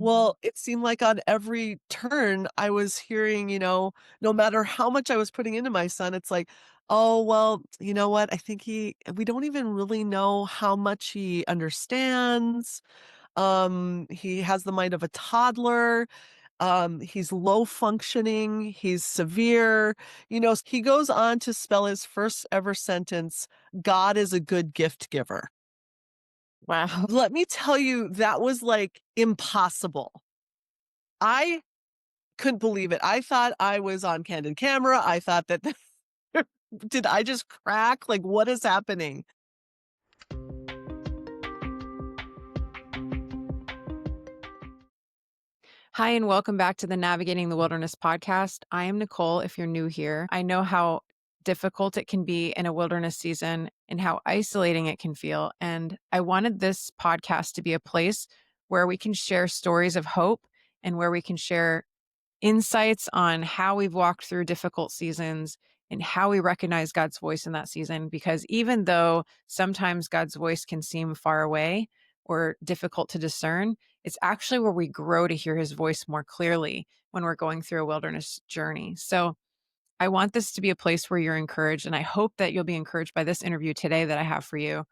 Well, it seemed like on every turn I was hearing, no matter how much I was putting into my son, it's like, oh, well, you know what? I think we don't even really know how much he understands. He has the mind of a toddler. He's low functioning. He's severe. He goes on to spell his first ever sentence, God is a good gift giver. Wow. Let me tell you, that was like impossible. I couldn't believe it. I thought I was on candid camera. I thought that did I just crack? Like, what is happening? Hi, and welcome back to the Navigating the Wilderness podcast. I am Nicole, if you're new here. I know how difficult it can be in a wilderness season and how isolating it can feel. And I wanted this podcast to be a place where we can share stories of hope and where we can share insights on how we've walked through difficult seasons and how we recognize God's voice in that season. Because even though sometimes God's voice can seem far away or difficult to discern, it's actually where we grow to hear his voice more clearly when we're going through a wilderness journey. So I want this to be a place where you're encouraged, and I hope that you'll be encouraged by this interview today that I have for you.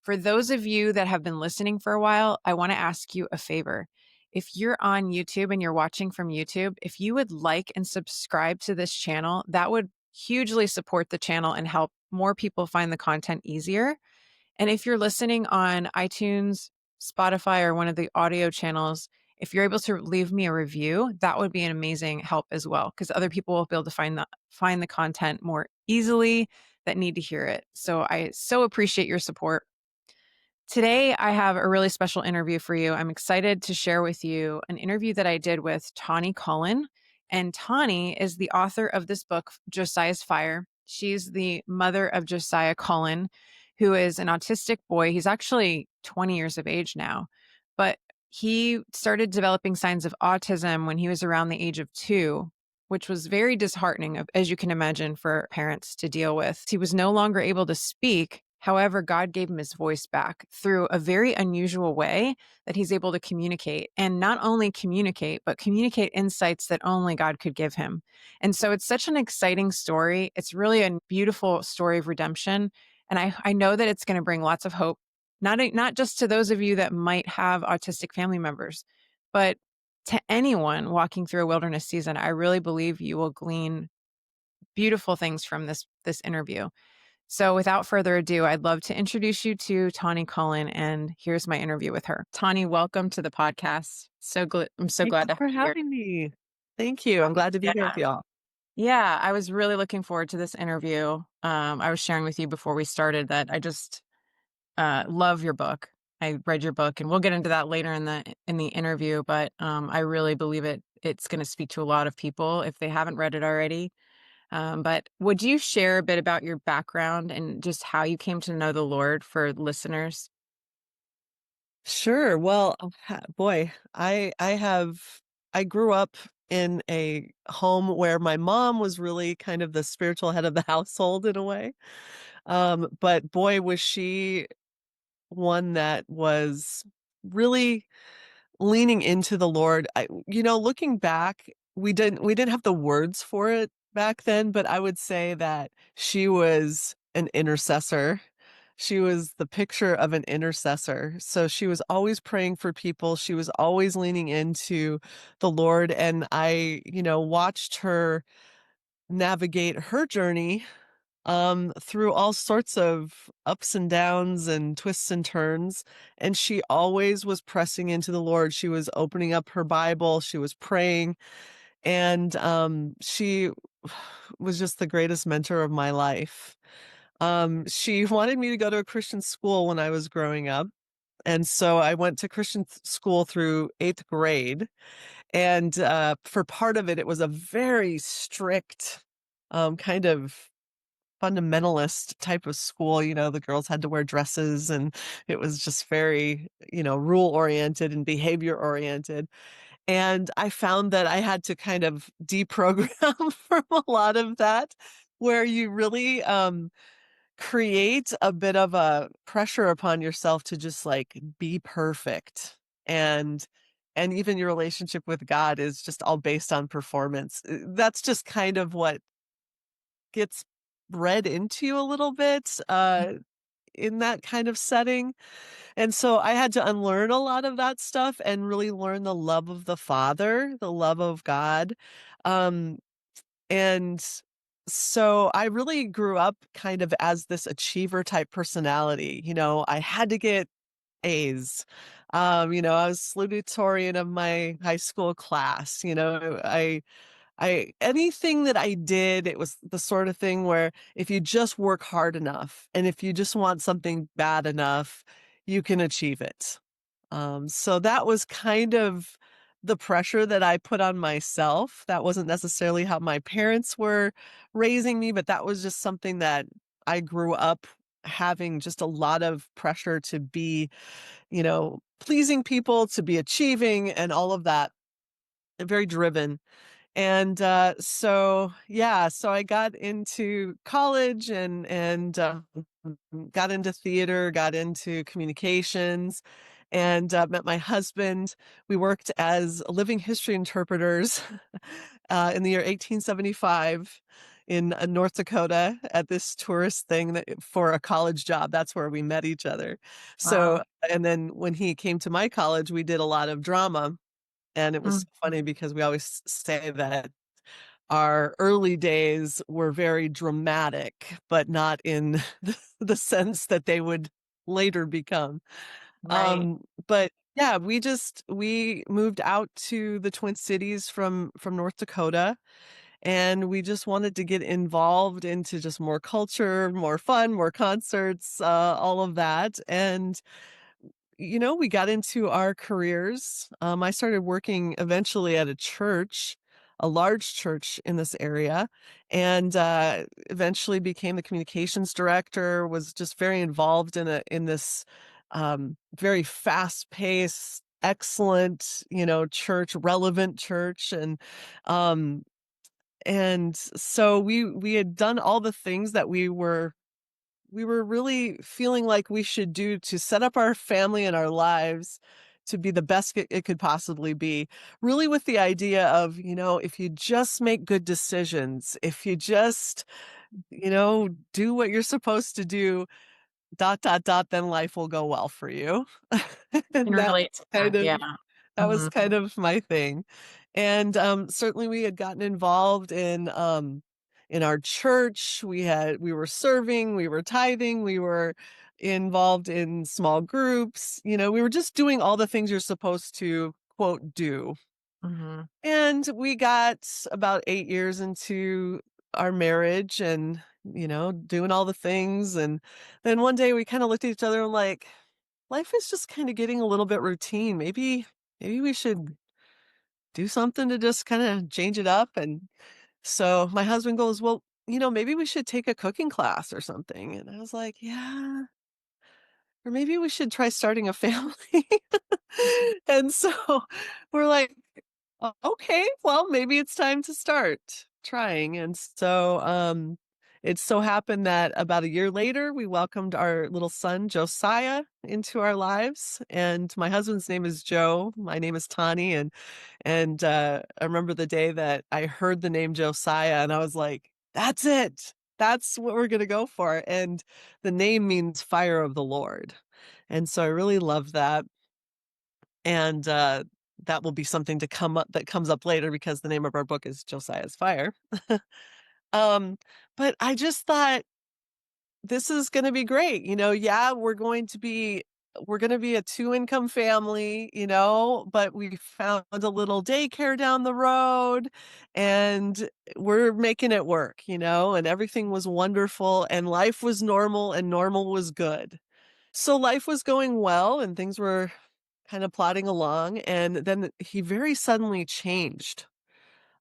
For those of you that have been listening for a while, I want to ask you a favor. If you're on YouTube and you're watching from YouTube, if you would like and subscribe to this channel, that would hugely support the channel and help more people find the content easier. And if you're listening on iTunes, Spotify, or one of the audio channels, if you're able to leave me a review, that would be an amazing help as well, because other people will be able to find the content more easily that need to hear it. So I so appreciate your support. Today, I have a really special interview for you. I'm excited to share with you an interview that I did with Tahni Cullen. And Tani is the author of this book, Josiah's Fire. She's the mother of Josiah Collin, who is an autistic boy. He's actually 20 years of age now, but he started developing signs of autism when he was around the age of 2, which was very disheartening, as you can imagine, for parents to deal with. He was no longer able to speak. However, God gave him his voice back through a very unusual way that he's able to communicate, and not only communicate, but communicate insights that only God could give him. And so it's such an exciting story. It's really a beautiful story of redemption. And I know that it's going to bring lots of hope, not just to those of you that might have autistic family members, but to anyone walking through a wilderness season. I really believe you will glean beautiful things from this interview. So without further ado, I'd love to introduce you to Tahni Cullen, and here's my interview with her. Tahni, welcome to the podcast. I'm so Thank glad you to have for you here. having me. Thank you. I'm glad to be here with Yeah. y'all. Yeah, I was really looking forward to this interview. I was sharing with you before we started that I just love your book. I read your book, and we'll get into that later in the interview. But I really believe it's going to speak to a lot of people if they haven't read it already. But would you share a bit about your background and just how you came to know the Lord for listeners? Sure. Well, boy, I grew up in a home where my mom was really kind of the spiritual head of the household in a way. But boy, was she one that was really leaning into the Lord. Looking back, we didn't have the words for it back then, but I would say that she was an intercessor. She was the picture of an intercessor. So she was always praying for people. She was always leaning into the Lord. And I, watched her navigate her journey through all sorts of ups and downs and twists and turns. And she always was pressing into the Lord. She was opening up her Bible. She was praying. And she was just the greatest mentor of my life. She wanted me to go to a Christian school when I was growing up. And so I went to Christian school through 8th grade. And for part of it, it was a very strict kind of fundamentalist type of school. The girls had to wear dresses, and it was just very, rule oriented and behavior oriented. And I found that I had to kind of deprogram from a lot of that, where you really create a bit of a pressure upon yourself to just like be perfect. And and even your relationship with God is just all based on performance. That's just kind of what gets bred into you a little bit, in that kind of setting. And so I had to unlearn a lot of that stuff and really learn the love of the Father, the love of God. Um, and so I really grew up kind of as this achiever type personality. I had to get A's. I was salutatorian of my high school class. I anything that I did, it was the sort of thing where if you just work hard enough and if you just want something bad enough, you can achieve it. So that was kind of the pressure that I put on myself. That wasn't necessarily how my parents were raising me, but that was just something that I grew up having just a lot of pressure to be, pleasing people, to be achieving and all of that. Very driven. And, so I got into college and got into theater, got into communications, and, met my husband. We worked as living history interpreters, in the year 1875 in, North Dakota at this tourist thing for a college job. That's where we met each other. Wow. And then when he came to my college, we did a lot of drama, and it was Mm, so funny because we always say that our early days were very dramatic, but not in the sense that they would later become. right. But yeah, we moved out to the Twin Cities from North Dakota, and we just wanted to get involved into just more culture, more fun, more concerts, all of that. And we got into our careers. I started working eventually at a church, a large church in this area, and eventually became the communications director. Was just very involved in this very fast paced, excellent, church, relevant church, um, and so we had done all the things that we were really feeling like we should do to set up our family and our lives to be the best it could possibly be. Really, with the idea of, if you just make good decisions, if you just, do what you're supposed to do, dot, dot, dot, then life will go well for you. Can And relate to that. Yeah. that was Mhm. kind of my thing. And, certainly we had gotten involved in our church. We were serving, we were tithing, we were involved in small groups. We were just doing all the things you're supposed to, quote, do. Mhm. And we got about 8 years into our marriage and, doing all the things. And then one day we kinda looked at each other and like, life is just kinda getting a little bit routine. Maybe we should do something to just kinda change it up. And so my husband goes, "Well, maybe we should take a cooking class or something." And I was like, "Yeah, or maybe we should try starting a family." And so we're like, Okay, well, maybe it's time to start trying." And so it so happened that about a year later, we welcomed our little son, Josiah, into our lives. And my husband's name is Joe. My name is Tani. And I remember the day that I heard the name Josiah, and I was like, that's it. That's what we're going to go for. And the name means fire of the Lord. And so I really love that. And that will be something to come up that comes up later because the name of our book is Josiah's Fire. um, but I just thought this is going to be great. Yeah, we're going to be a two-income family, but we found a little daycare down the road and we're making it work, and everything was wonderful and life was normal and normal was good. So life was going well and things were kind of plodding along, and then he very suddenly changed.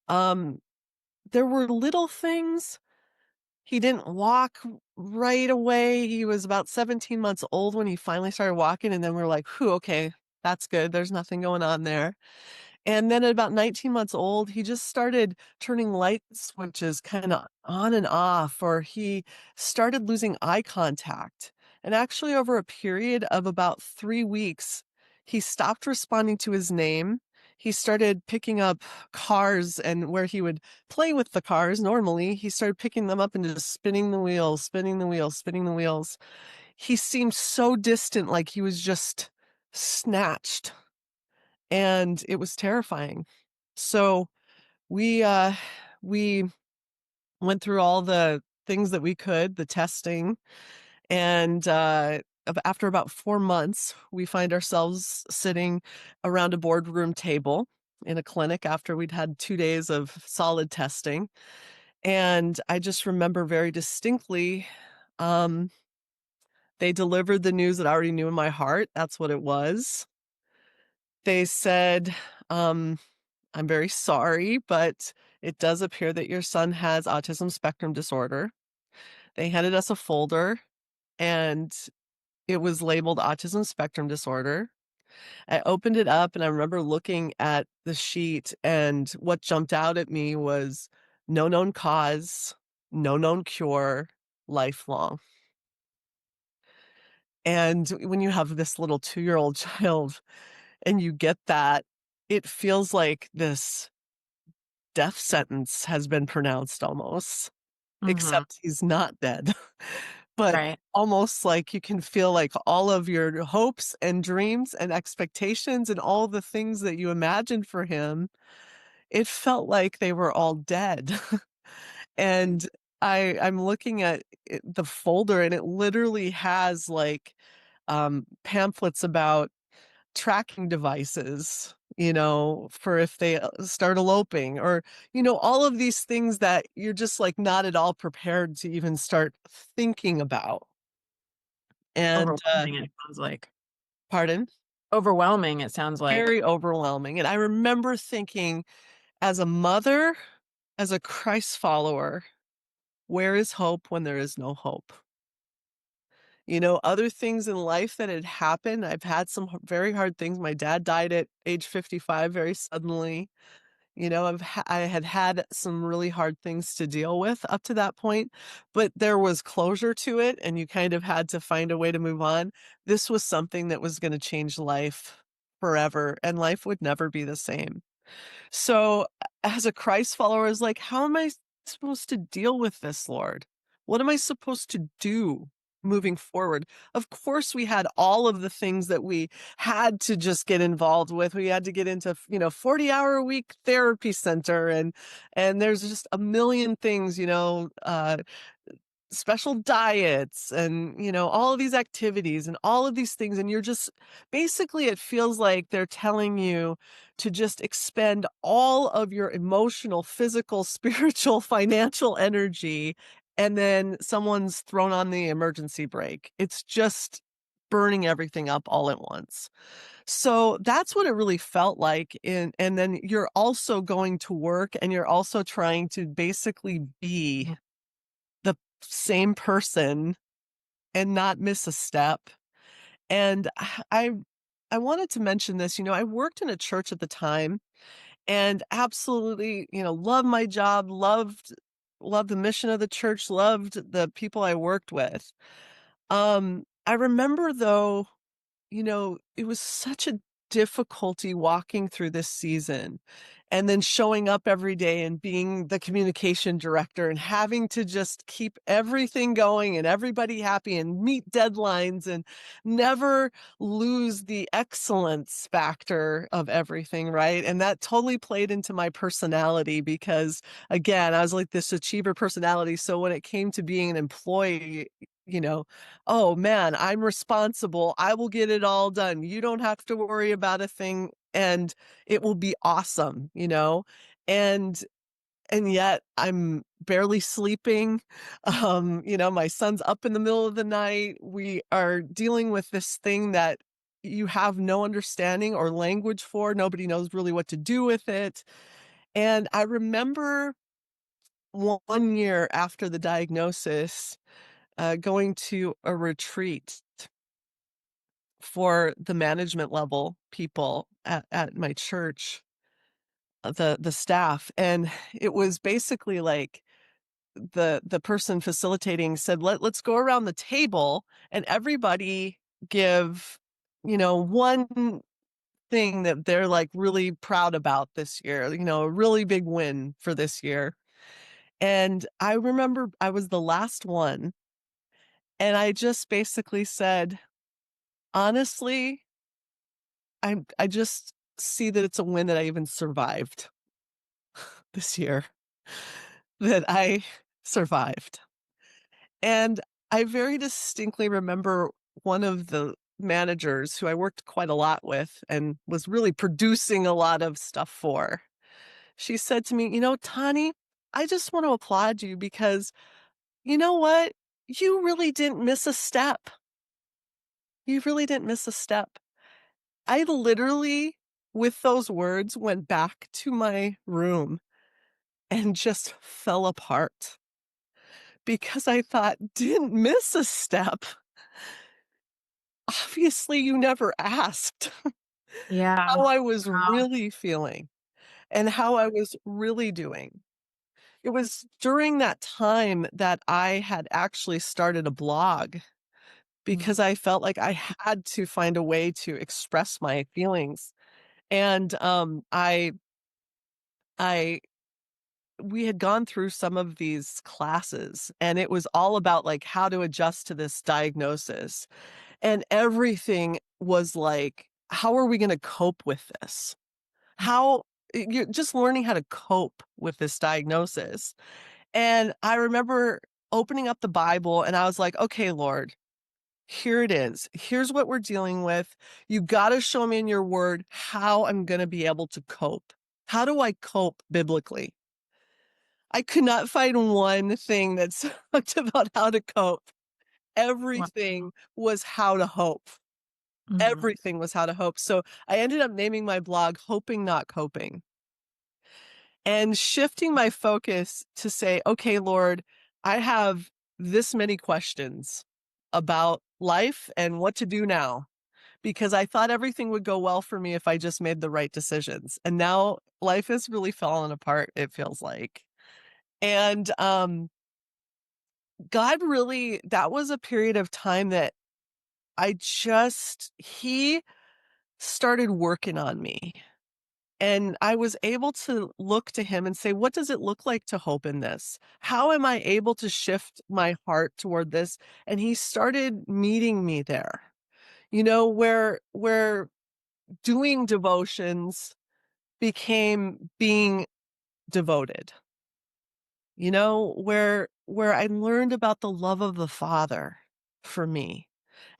Um, there were little things. He didn't walk right away. He was about 17 months old when he finally started walking, and then we're like, "Whew, okay, that's good. There's nothing going on there." And then at about 19 months old, he just started turning light switches kinda on and off, or he started losing eye contact. And actually over a period of about 3 weeks, he stopped responding to his name, he started picking up cars, and where he would play with the cars normally, he started picking them up and just spinning the wheels, spinning the wheels, spinning the wheels. He seemed so distant, like he was just snatched, and it was terrifying. So we went through all the things that we could, the testing, and after about 4 months, we find ourselves sitting around a boardroom table in a clinic after we'd had 2 days of solid testing. And I just remember very distinctly, um, they delivered the news that I already knew in my heart. That's what it was. They said, um, I'm very sorry, but it does appear that your son has autism spectrum disorder. They handed us a folder, and it was labeled autism spectrum disorder. I opened it up and I remember looking at the sheet, and what jumped out at me was no known cause, no known cure, lifelong. And when you have this little 2-year-old child and you get that, it feels like this death sentence has been pronounced almost, Mhm. except he's not dead. But Right. almost like you can feel like all of your hopes and dreams and expectations and all the things that you imagined for him, it felt like they were all dead. And I'm looking at the folder, and it literally has like pamphlets about tracking devices, for if they start eloping, or, all of these things that you're just like not at all prepared to even start thinking about. And, Overwhelming, it sounds like. pardon? Overwhelming, it sounds like. Very overwhelming. And I remember thinking, as a mother, as a Christ follower, where is hope when there is no hope? Other things in life that had happened. I've had some very hard things. My dad died at age 55 very suddenly. I had had some really hard things to deal with up to that point, but there was closure to it, and you kind of had to find a way to move on. This was something that was going to change life forever, and life would never be the same. So, as a Christ follower, I was like, how am I supposed to deal with this, Lord? What am I supposed to do moving forward? Of course, we had all of the things that we had to just get involved with. We had to get into, 40-hour-a-week therapy center, and there's just a million things, special diets, and all of these activities and all of these things, and you're just basically, it feels like they're telling you to just expend all of your emotional, physical, spiritual, financial energy, and then someone's thrown on the emergency brake. It's just burning everything up all at once. So that's what it really felt like. And then you're also going to work, and you're also trying to basically be Mhm. the same person and not miss a step. And I wanted to mention this, I worked in a church at the time, and absolutely, loved my job, loved the mission of the church, loved the people I worked with. I remember though, it was such a difficulty walking through this season, and then showing up every day and being the communication director and having to just keep everything going and everybody happy and meet deadlines and never lose the excellence factor of everything, right? And that totally played into my personality because, again, I was like this achiever personality. So when it came to being an employee, you know, oh man, I'm responsible. I will get it all done. You don't have to worry about a thing, and it will be awesome, And yet I'm barely sleeping. My son's up in the middle of the night. We are dealing with this thing that you have no understanding or language for. Nobody knows really what to do with it. And I remember 1 year after the diagnosis, going to a retreat for the management level people at my church, the staff. And it was basically like the person facilitating said, let's go around the table and everybody give, one thing that they're like really proud about this year, a really big win for this year. And I remember I was the last one, and I just basically said, honestly, I just see that it's a win that I even survived this year, that I survived. And I very distinctly remember one of the managers who I worked quite a lot with and was really producing a lot of stuff for. She said to me, Tani, I just want to applaud you because you know what? You really didn't miss a step. You really didn't miss a step. I literally, with those words, went back to my room and just fell apart because I thought, didn't miss a step. Obviously, you never asked Yeah. how I was Wow. really feeling and how I was really doing. It was during that time that I had actually started a blog Mhm. because I felt like I had to find a way to express my feelings. And I we had gone through some of these classes, and it was all about like how to adjust to this diagnosis. And everything was like, how are we going to cope with this? How you're just learning how to cope with this diagnosis. And I remember opening up the Bible and I was like, okay, Lord, here it is. Here's what we're dealing with. You got to show me in your word how I'm going to be able to cope. How do I cope biblically? I could not find one thing that talked about how to cope. Wow. Everything was how to hope. Mhm. Everything was how to hope. So I ended up naming my blog Hoping Not Coping and shifting my focus to say, okay, Lord, I have this many questions about life and what to do now because I thought everything would go well for me if I just made the right decisions. And now life has really fallen apart, it feels like. And God really, that was a period of time that he started working on me. And I was able to look to him and say, what does it look like to hope in this? How am I able to shift my heart toward this? And he started meeting me there, where doing devotions became being devoted, where I learned about the love of the Father for me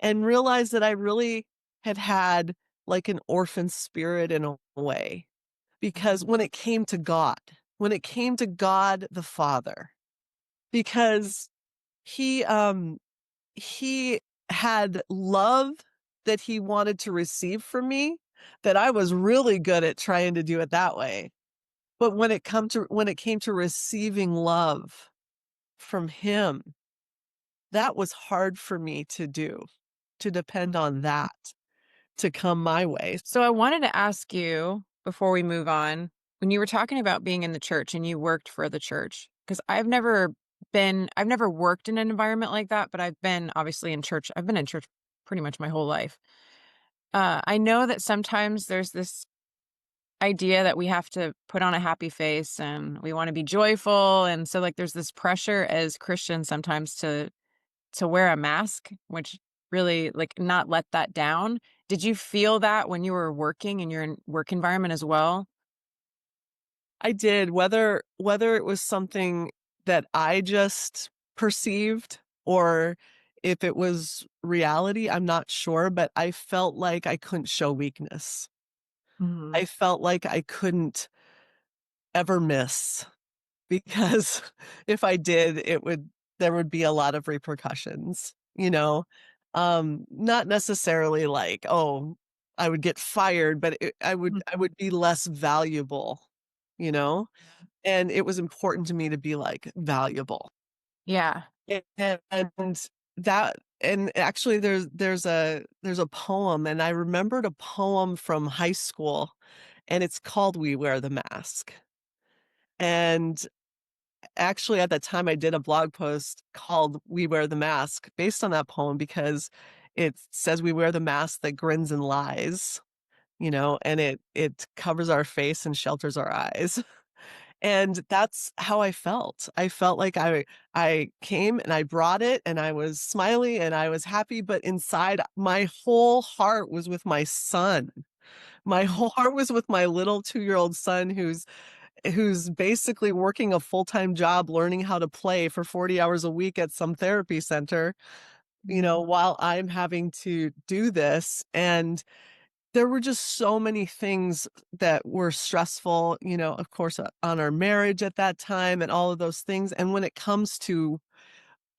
and realized that I really had like an orphan spirit in a way. Because when it came to God the Father, because he he had love that he wanted to receive from me, that I was really good at trying to do it that way. But when it came to receiving love from him, that was hard for me to do, to depend on that to come my way. So I wanted to ask you before we move on, when you were talking about being in the church and you worked for the church, because I've never worked in an environment like that, but I've been obviously in church. I've been in church pretty much my whole life. I know that sometimes there's this idea that we have to put on a happy face and we want to be joyful. And so like there's this pressure as Christians sometimes to wear a mask, which really like not let that down. Did you feel that when you were working in your work environment as well? I did, whether it was something that I just perceived or if it was reality, I'm not sure, but I felt like I couldn't show weakness. Mhm. I felt like I couldn't ever miss because if I did, there would be a lot of repercussions, you know? Not necessarily like, oh, I would get fired, but Mm. I would be less valuable, you know? Yeah. And it was important to me to be, like, valuable. Yeah. And that and actually there's a poem, and I remembered a poem from high school, and it's called "We Wear the Mask." And actually, at that time, I did a blog post called "We Wear the Mask" based on that poem because it says we wear the mask that grins and lies, and it covers our face and shelters our eyes. And that's how I felt. I felt like I came and I brought it and I was smiley and I was happy, but inside my whole heart was with my son. My Mhm. whole heart was with my little 2-year-old son who's basically working a full-time job learning how to play for 40 hours a week at some therapy center, Mhm. while I'm having to do this. And there were just so many things that were stressful, of course, on our marriage at that time and all of those things. And when it comes to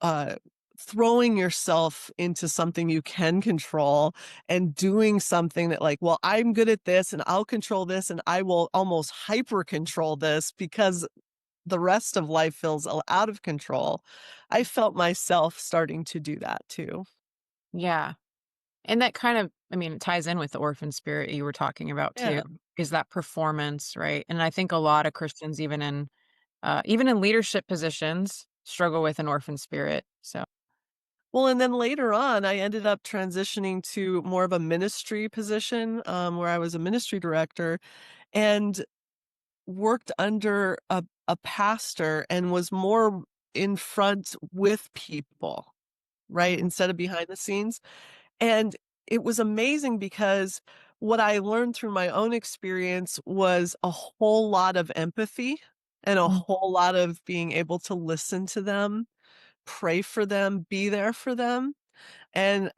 uh, throwing yourself into something you can control and doing something that, like, well, I'm good at this and I'll control this and I will almost hyper control this because the rest of life feels out of control. I felt myself starting to do that too. Yeah. And that kind of, I mean, it ties in with the orphan spirit you were talking about too, Yeah. is that performance, right? And I think a lot of Christians, even in leadership positions, struggle with an orphan spirit. So, Well, and then later on, I ended up transitioning to more of a ministry position, where I was a ministry director and worked under a pastor and was more in front with people, right? mhm, Instead of behind the scenes. And it was amazing because what I learned through my own experience was a whole lot of empathy and a mm, whole lot of being able to listen to them, pray for them, be there for them. And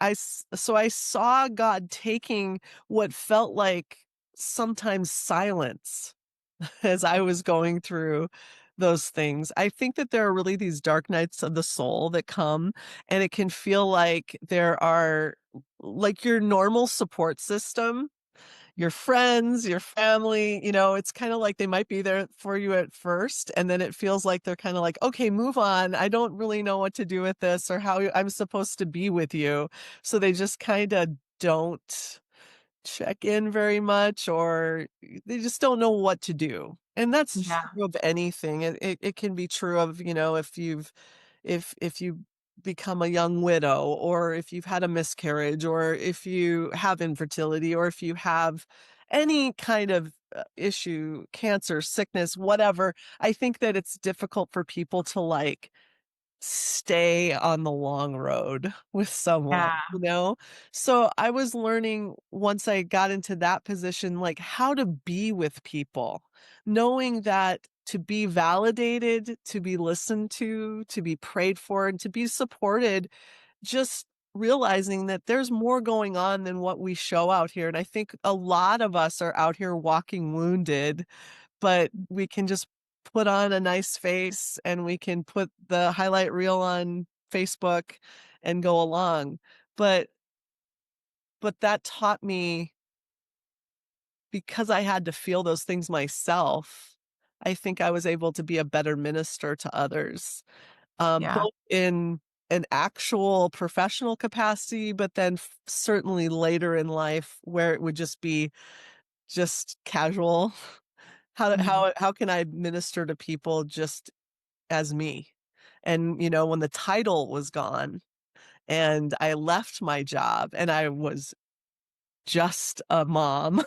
so I saw God taking what felt like sometimes silence as I was going through those things. I think that there are really these dark nights of the soul that come, and it can feel like there are, like, your normal support system, your friends, your family, it's kind of like they might be there for you at first, and then it feels like they're kind of like, okay, move on. I don't really know what to do with this or how I'm supposed to be with you. So they just kind of don't check in very much, or they just don't know what to do. And that's yeah, true of anything. It can be true of, if you become a young widow, or if you've had a miscarriage, or if you have infertility, or if you have any kind of issue, cancer, sickness, whatever. I think that it's difficult for people to, like, stay on the long road with someone, yeah, you know? So I was learning once I got into that position, like, how to be with people, knowing that to be validated, to be listened to be prayed for, and to be supported, just realizing that there's more going on than what we show out here. And I think a lot of us are out here walking wounded, but we can just put on a nice face and we can put the highlight reel on Facebook and go along. But that taught me, because I had to feel those things myself, I think I was able to be a better minister to others, yeah, both in an actual professional capacity, but then certainly later in life where it would just be just casual. mhm, How can I minister to people just as me? And, when the title was gone and I left my job and I was just a mom,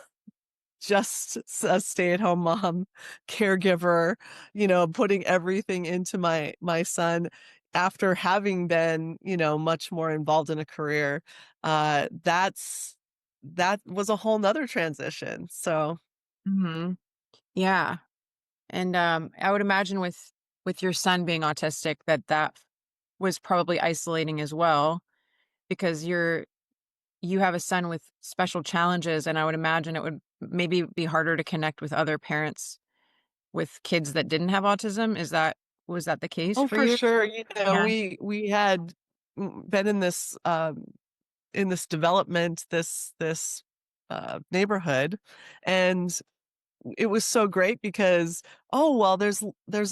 just a stay-at-home mom, caregiver, putting everything into my son after having been, much more involved in a career, that was a whole 'nother transition. So, mhm, yeah. And I would imagine with your son being autistic that was probably isolating as well because you have a son with special challenges, and I would imagine it would maybe be harder to connect with other parents with kids that didn't have autism. Was that the case oh, for for you? sure, Yeah. we had been in this development, this neighborhood, and it was so great because, oh, well, there's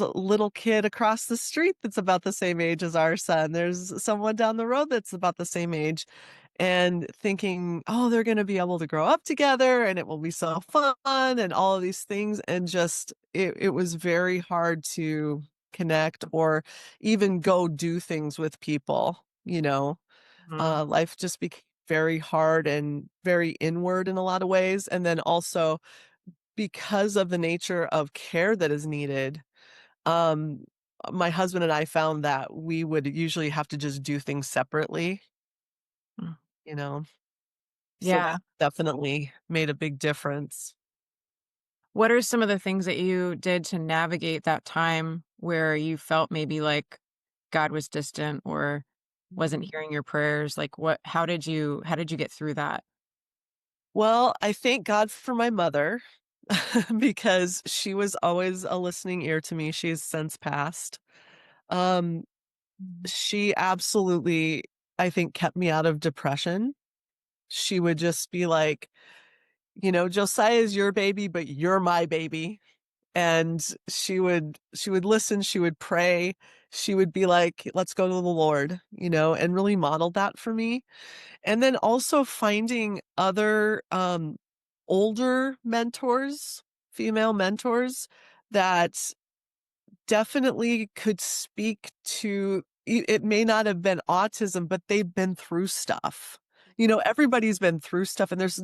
a little kid across the street that's about the same age as our son. There's someone down the road that's about the same age, and thinking, oh, they're going to be able to grow up together and it will be so fun and all of these things. And just, it was very hard to connect or even go do things with people. Mhm. Life just became very hard and very inward in a lot of ways, and then also because of the nature of care that is needed, um, my husband and I found that we would usually have to just do things separately, Mm. you know? So Yeah. that definitely made a big difference. What are some of the things that you did to navigate that time where you felt maybe like God was distant or wasn't hearing your prayers? Like what how did you get through that? Well, I thank God for my mother because she was always a listening ear to me. She's since passed. Um, Mhm. she absolutely, I think, kept me out of depression. She would just be like, Josiah is your baby, but you're my baby. And she would listen, she would pray, she would be like, let's go to the Lord, and really model that for me. And then also finding other, older mentors, female mentors that definitely could speak to it may not have been autism, but they've been through stuff. Everybody's been through stuff, and there's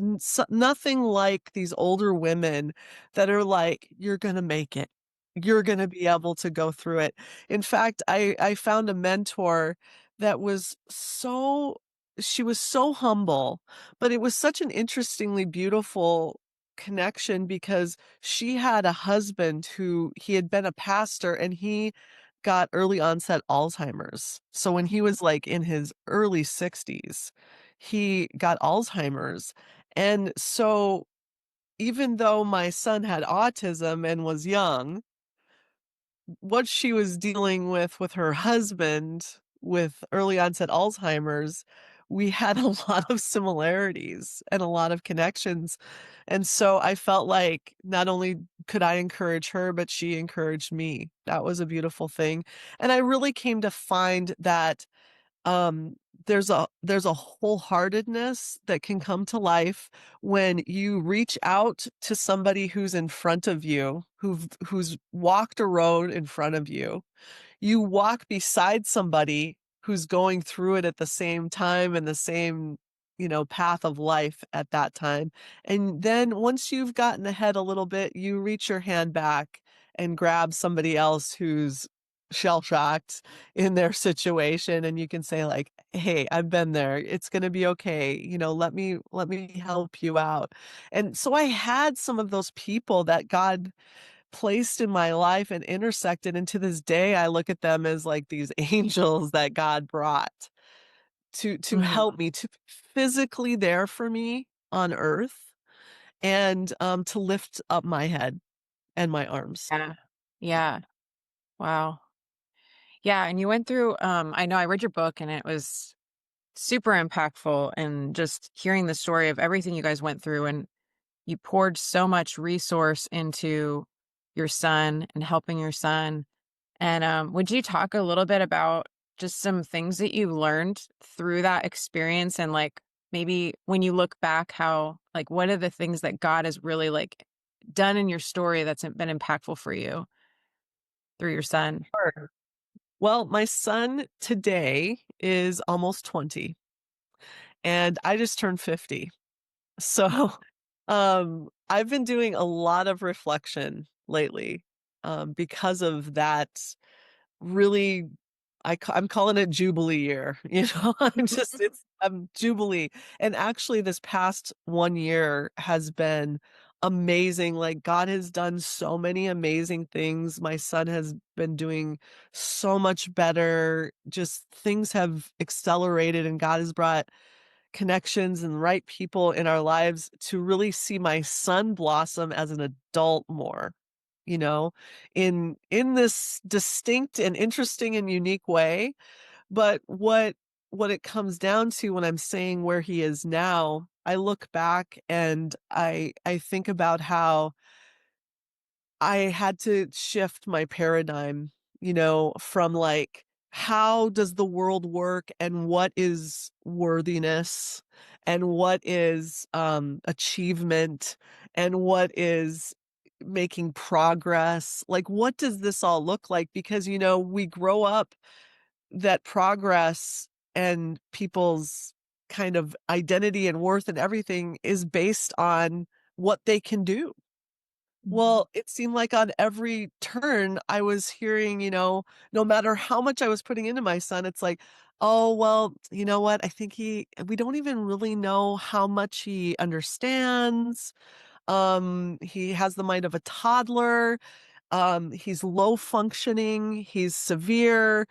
nothing like these older women that are like, "You're gonna make it. You're gonna be able to go through it." In fact, I found a mentor that was so she was so humble, but it was such an interestingly beautiful connection because she had a husband who he had been a pastor and he got early onset Alzheimer's. So when he was like in his early 60s, he got Alzheimer's. And so even though my son had autism and was young, what she was dealing with her husband with early onset Alzheimer's, we had a lot of similarities and a lot of connections. And so I felt like not only could I encourage her, but she encouraged me. That was a beautiful thing. And I really came to find that um, there's a wholeheartedness that can come to life when you reach out to somebody who's in front of you, who's walked a road in front of you. You walk beside somebody who's going through it at the same time and the same, path of life at that time. And then once you've gotten ahead a little bit, you reach your hand back and grab somebody else who's shell shocked in their situation, and you can say like, "Hey, I've been there. It's going to be okay. Let me help you out." And so I had some of those people that God placed in my life and intersected, and to this day, I look at them as like these angels that God brought to help Mhm. me, to be physically there for me on earth and, to lift up my head and my arms. Yeah. Yeah. Wow. Yeah, and you went through I know I read your book and it was super impactful and just hearing the story of everything you guys went through and you poured so much resource into your son and helping your son. And would you talk a little bit about just some things that you learned through that experience and like maybe when you look back how like what are the things that God has really like done in your story that's been impactful for you through your son? Sure. Well, my son today is almost 20, and I just turned 50. So, I've been doing a lot of reflection lately, because of that really I'm calling it jubilee year, I'm jubilee. And actually this past 1 year has been amazing. Like God has done so many amazing things. My son has been doing so much better. Just things have accelerated and God has brought connections and the right people in our lives to really see my son blossom as an adult more, you know, in this distinct and interesting and unique way. But what it comes down to when I'm saying where he is now, I look back and I think about how I had to shift my paradigm, from like, how does the world work and what is worthiness and what is achievement and what is making progress? Like, what does this all look like? Because, we grow up that progress and people's kind of identity and worth and everything is based on what they can do. Mhm. Well, it seemed like on every turn I was hearing, no matter how much I was putting into my son, it's like, "Oh, well, you know what? I think we don't even really know how much he understands. He has the mind of a toddler. He's low functioning, he's severe."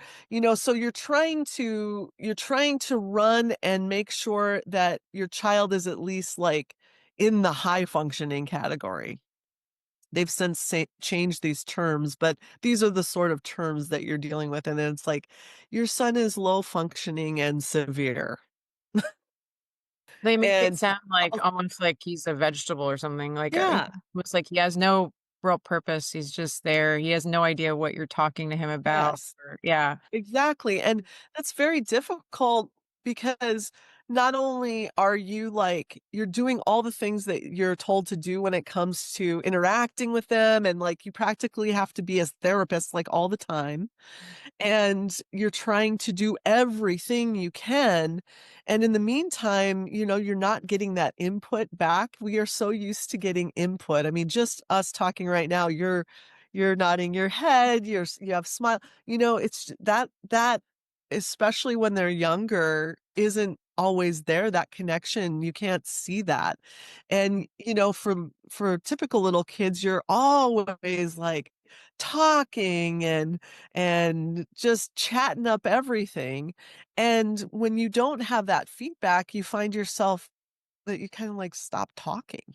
So you're trying to run and make sure that your child is at least like in the high functioning category. They've since changed these terms, but these are the sort of terms that you're dealing with. And then it's like, your son is low functioning and severe. They make it And sound like oh, almost like he's a vegetable or something, like, yeah, almost like he has no real purpose, he's just there, he has no idea what you're talking to him about yes. or yeah. Exactly, and that's very difficult because not only are you like you're doing all the things that you're told to do when it comes to interacting with them, and like you practically have to be a therapist like all the time, and you're trying to do everything you can. And in the meantime, you're not getting that input back. We are so used to getting input. I mean, just us talking right now, you're nodding your head, you have smile. It's that especially when they're younger isn't always there, that connection. You can't see that. And for typical little kids, you're always like talking and just chatting up everything. And when you don't have that feedback, you find yourself that you kind of like stop talking,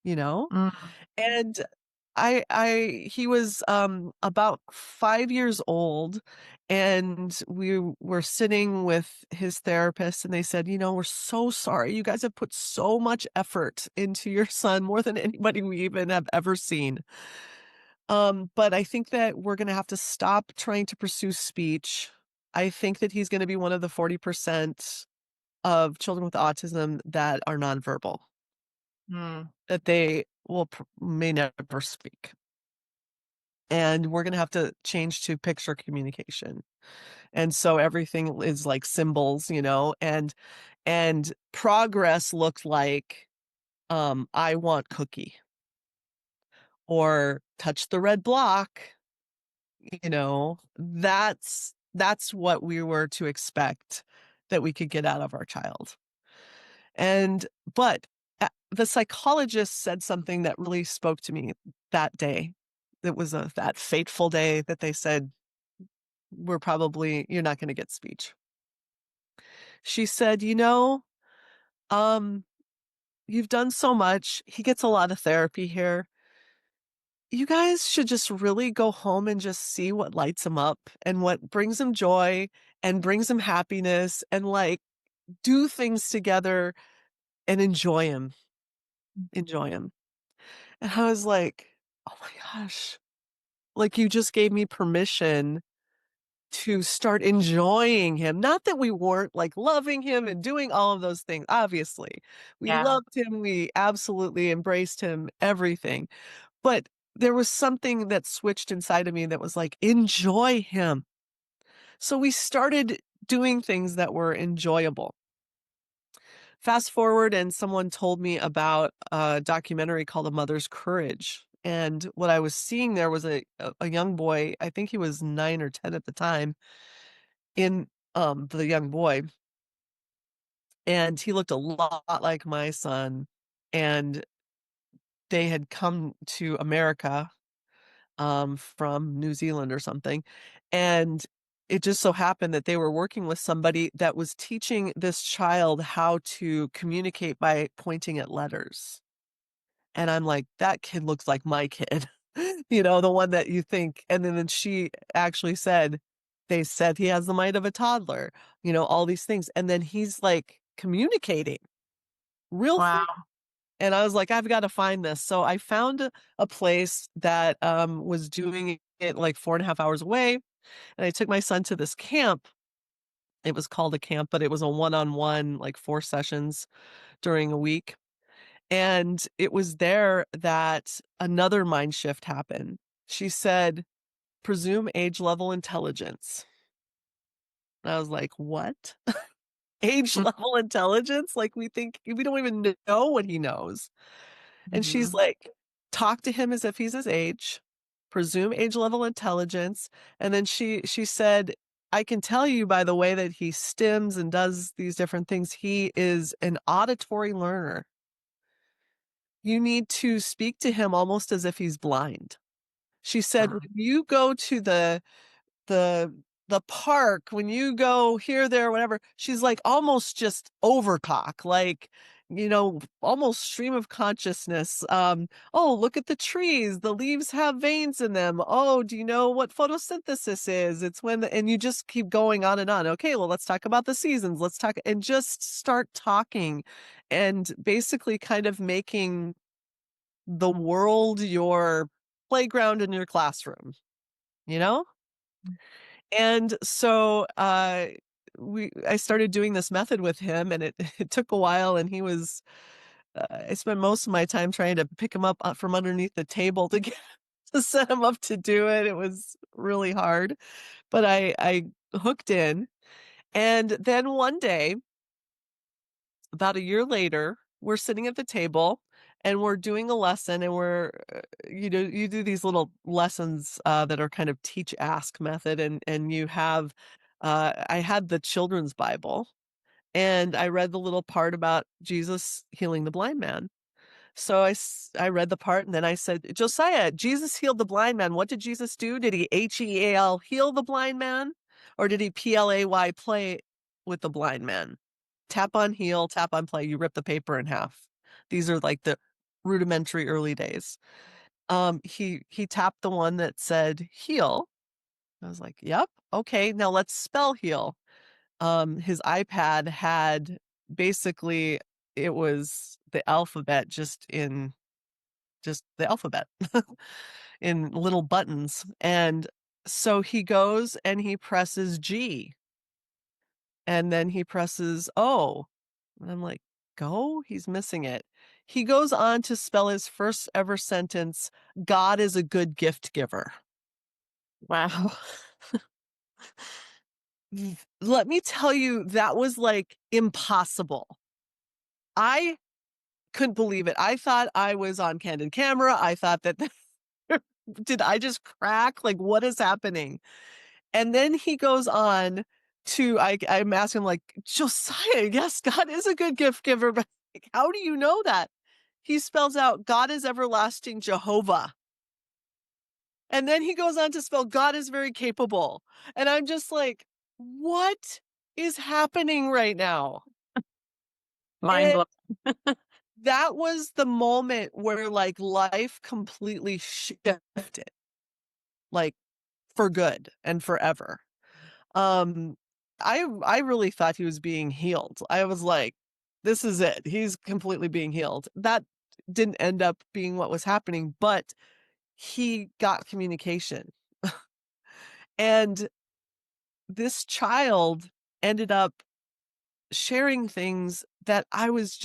you know? Mm. And he was about 5 years old, and we were sitting with his therapist, and they said, we're so sorry. You guys have put so much effort into your son, more than anybody we even have ever seen. But I think that we're gonna have to stop trying to pursue speech. I think that he's gonna be one of the 40% of children with autism that are nonverbal, Mm. that they may never speak. And we're gonna have to change to picture communication. And so everything is like symbols, and progress looked like, I want cookie, or touch the red block. That's what we were to expect that we could get out of our child. And but the psychologist said something that really spoke to me that day. It was that fateful day that they said, you're not going to get speech. She said, um, you've done so much. He gets a lot of therapy here. You guys should just really go home and just see what lights him up and what brings him joy and brings him happiness, and like do things together and enjoy him. Enjoy him. And I was like, "Oh my gosh." Like, you just gave me permission to start enjoying him. Not that we weren't like loving him and doing all of those things. Obviously, we Yeah. loved him. We absolutely embraced him, everything. But there was something that switched inside of me that was like, enjoy him. So we started doing things that were enjoyable. Fast forward, and someone told me about a documentary called A Mother's Courage. And what I was seeing there was a young boy, I think he was 9 or 10 at the time, in the young boy, and he looked a lot like my son. And they had come to America from New Zealand or something. And it just so happened that they were working with somebody that was teaching this child how to communicate by pointing at letters. And I'm like, that kid looks like my kid, the one that you think. And then she actually said, they said he has the mind of a toddler, all these things. And then he's like communicating real thing. Wow. And I was like, I've got to find this. So I found a place that was doing it like 4.5 hours away. And I took my son to this camp. It was called a camp, but it was a one-on-one, like 4 sessions during a week. And it was there that another mind shift happened. She said, presume age level intelligence. And I was like, what? age Mm, level intelligence. Like we think we don't even know what he knows. And she's mhm. like, talk to him as if he's his age, presume age level intelligence. And then she said, I can tell you by the way that he stims and does these different things, he is an auditory learner. You need to speak to him almost as if he's blind. She said, Wow. when you go to the the park, when you go here, there, whatever, she's like almost just over talk, like, almost stream of consciousness. Oh, look at the trees. The leaves have veins in them. Oh, do you know what photosynthesis is? It's when and you just keep going on and on. Okay, well, let's talk about the seasons. Let's talk and just start talking and basically kind of making the world your playground in your classroom, you know? And so, I started doing this method with him, and it it took a while, and I spent most of my time trying to pick him up, from underneath the table to get to set him up to do it. It was really hard, but I hooked in, and then one day, about a year later, we're sitting at the table, and we're doing a lesson, and you do these little lessons, that are kind of teach ask method, and you have, I had the children's Bible, and I read the little part about Jesus healing the blind man. So I read the part, and then I said, Josiah, Jesus healed the blind man. What did Jesus do? Did he HEAL heal the blind man? Or did he PLAY play with the blind man? Tap on heal, tap on play. You rip the paper in half. These are like the rudimentary early days. He tapped the one that said heal. I was like, yep, okay, now let's spell heal. His iPad had basically it was the alphabet just the alphabet in little buttons. And so he goes and he presses G and then he presses O. And I'm like, go? He's missing it. He goes on to spell his first ever sentence, God is a good gift giver. Wow. Let me tell you, that was like impossible. I couldn't believe it. I thought I was on candid camera. I thought that did I just crack? Like, what is happening? And then he goes on to I'm asking him like, Josiah, yes, God is a good gift giver, but like, how do you know that? He spells out God is everlasting Jehovah. And then he goes on to spell God is very capable. And I'm just like, what is happening right now? Mind And blowing. that was the moment where like life completely shifted, like for good and forever. Um, I really thought he was being healed. I was like, this is it. He's completely being healed. That didn't end up being what was happening, but he got communication. And this child ended up sharing things that I was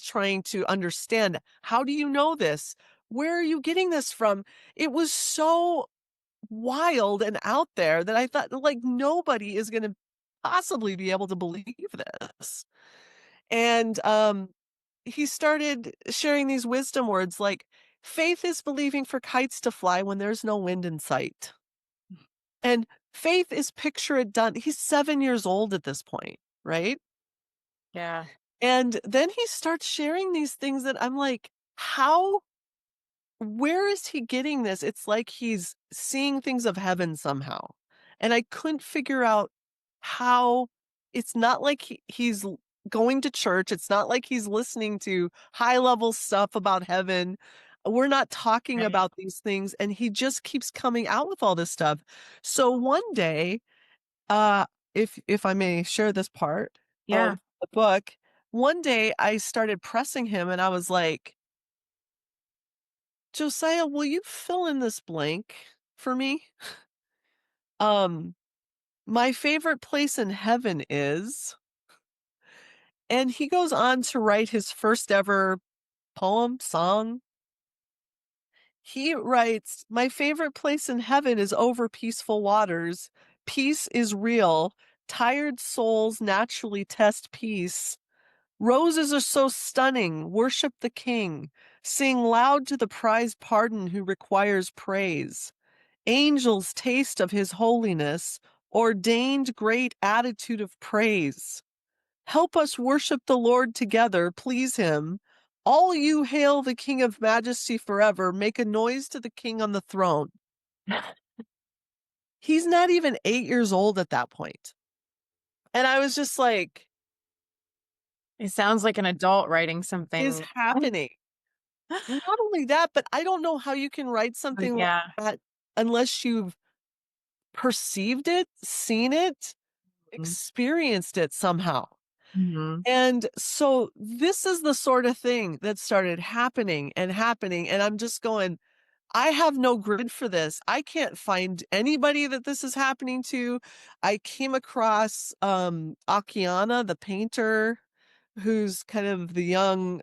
trying to understand. How do you know this? Where are you getting this from? It was so wild and out there that I thought, like, nobody is gonna possibly be able to believe this. And, he started sharing these wisdom words like, "Faith is believing for kites to fly when there's no wind in sight." And faith is picture it done. He's 7 years old at this point, right? Yeah. And then he starts sharing these things that I'm like, "How where is he getting this?" It's like he's seeing things of heaven somehow. And I couldn't figure out how it's not like going to church. It's not like he's listening to high level stuff about heaven. We're not talking Right. about these things. And he just keeps coming out with all this stuff. So one day, uh, if I may share this part Yeah. of the book, one day I started pressing him and I was like, Josiah, will you fill in this blank for me? Um, my favorite place in heaven is, and he goes on to write his first ever poem, song. He writes, my favorite place in heaven is over peaceful waters. Peace is real. Tired souls naturally test peace. Roses are so stunning. Worship the king. Sing loud to the prized pardon who requires praise. Angels taste of his holiness. Ordained great attitude of praise. Help us worship the Lord together, please him. All you hail the King of majesty forever. Make a noise to the king on the throne. He's not even 8 years old at that point. And I was just like, It sounds like an adult writing is something. happening? Not only that, but I don't know how you can write Like, something like yeah. that unless you've perceived it, seen it, experienced it somehow. Mhm. And so this is the sort of thing that started happening and happening. And I'm just going, I have no grid for this. I can't find anybody that this is happening to. I came across Akiana, the painter, who's kind of the young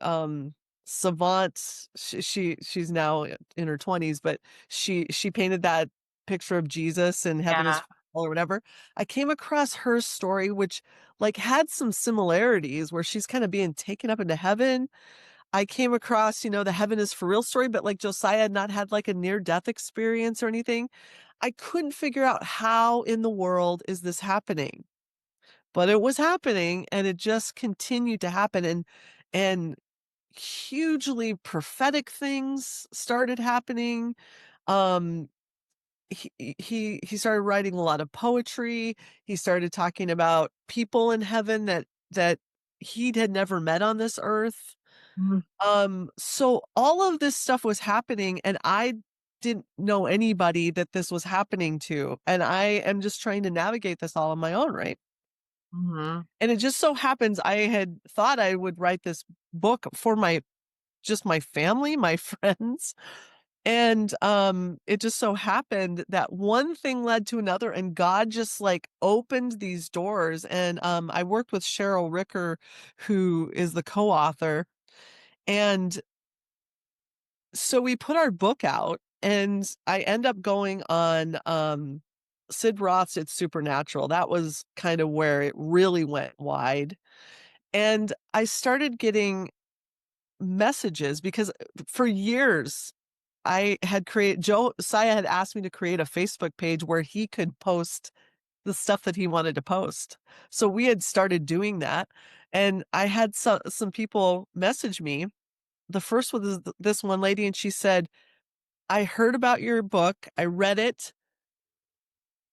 savant. She's now in her 20s, but she painted that picture of Jesus and heaven is Yeah. full or whatever. I came across her story, which like had some similarities where she's kind of being taken up into heaven. I came across, the heaven is for real story, but like Josiah had not had like a near death experience or anything. I couldn't figure out how in the world is this happening, but it was happening and it just continued to happen. And hugely prophetic things started happening. Um, he started writing a lot of poetry. He started talking about people in heaven that he had never met on this earth. Mhm. So all of this stuff was happening and I didn't know anybody that this was happening to. And I am just trying to navigate this all on my own, right? Mhm. And it just so happens I had thought I would write this book for my family, my friends. And it just so happened that one thing led to another and God just like opened these doors. And I worked with Cheryl Ricker, who is the co-author. And so we put our book out and I end up going on Sid Roth's It's Supernatural. That was kind of where it really went wide. And I started getting messages because for years I had created Josiah had asked me to create a Facebook page where he could post the stuff that he wanted to post. So we had started doing that. And I had some people message me. The first was this one lady, and she said, I heard about your book. I read it.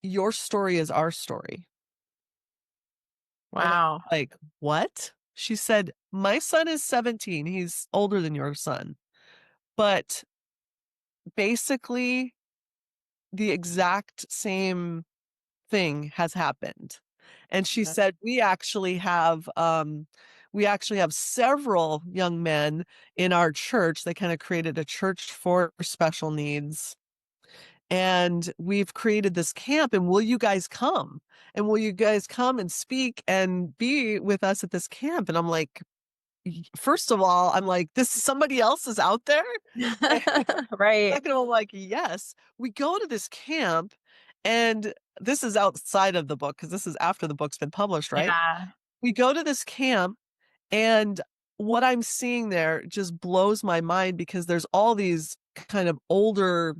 Your story is our story. And I'm Wow. like, what? She said, my son is 17. He's older than your son. But basically, the exact same thing has happened. And she Uh, said, we actually have several young men in our church. They kind of created a church for special needs. And we've created this camp, and will you guys come? And will you guys come and speak and be with us at this camp? And I'm like, first of all, I'm like, this somebody else is out there. Right. Second of all, I'm like, yes, we go to this camp, and this is outside of the book because this is after the book's been published, right? Yeah. We go to this camp, and what I'm seeing there just blows my mind because there's all these kind of older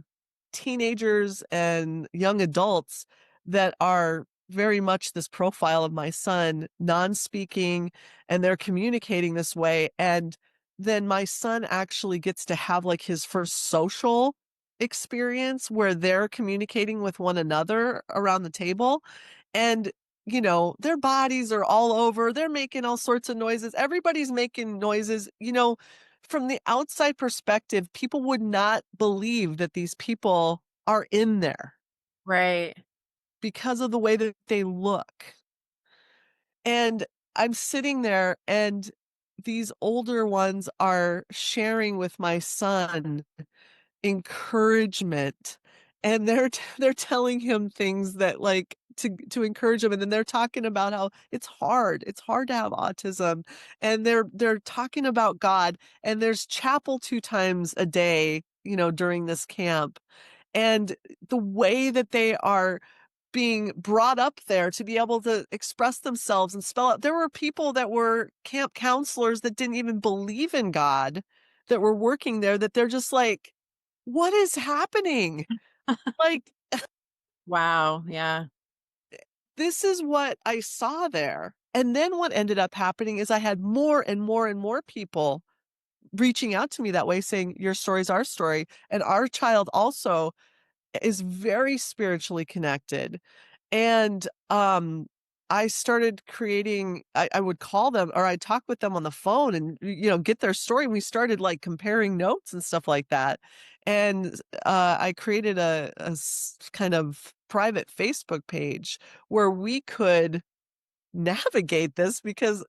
teenagers and young adults that are very much this profile of my son, non-speaking, and they're communicating this way. And then my son actually gets to have like his first social experience where they're communicating with one another around the table. And their bodies are all over. They're making all sorts of noises. Everybody's making noises. From the outside perspective, people would not believe that these people are in there Right. because of the way that they look. And I'm sitting there and these older ones are sharing with my son encouragement, and they're telling him things that like to encourage him, and then they're talking about how it's hard to have autism, and they're talking about God, and there's chapel 2 times a day during this camp, and the way that they are being brought up there to be able to express themselves and spell out. There were people that were camp counselors that didn't even believe in God that were working there, that they're just like, "What is happening?" Like, Wow. Yeah. this is what I saw there. And then what ended up happening is I had more and more and more people reaching out to me that way saying, "Your story's our story, and our child also is very spiritually connected." And, I started creating, I would call them or I'd talk with them on the phone and, get their story. We started, like, comparing notes and stuff like that. And, I created a kind of private Facebook page where we could navigate this because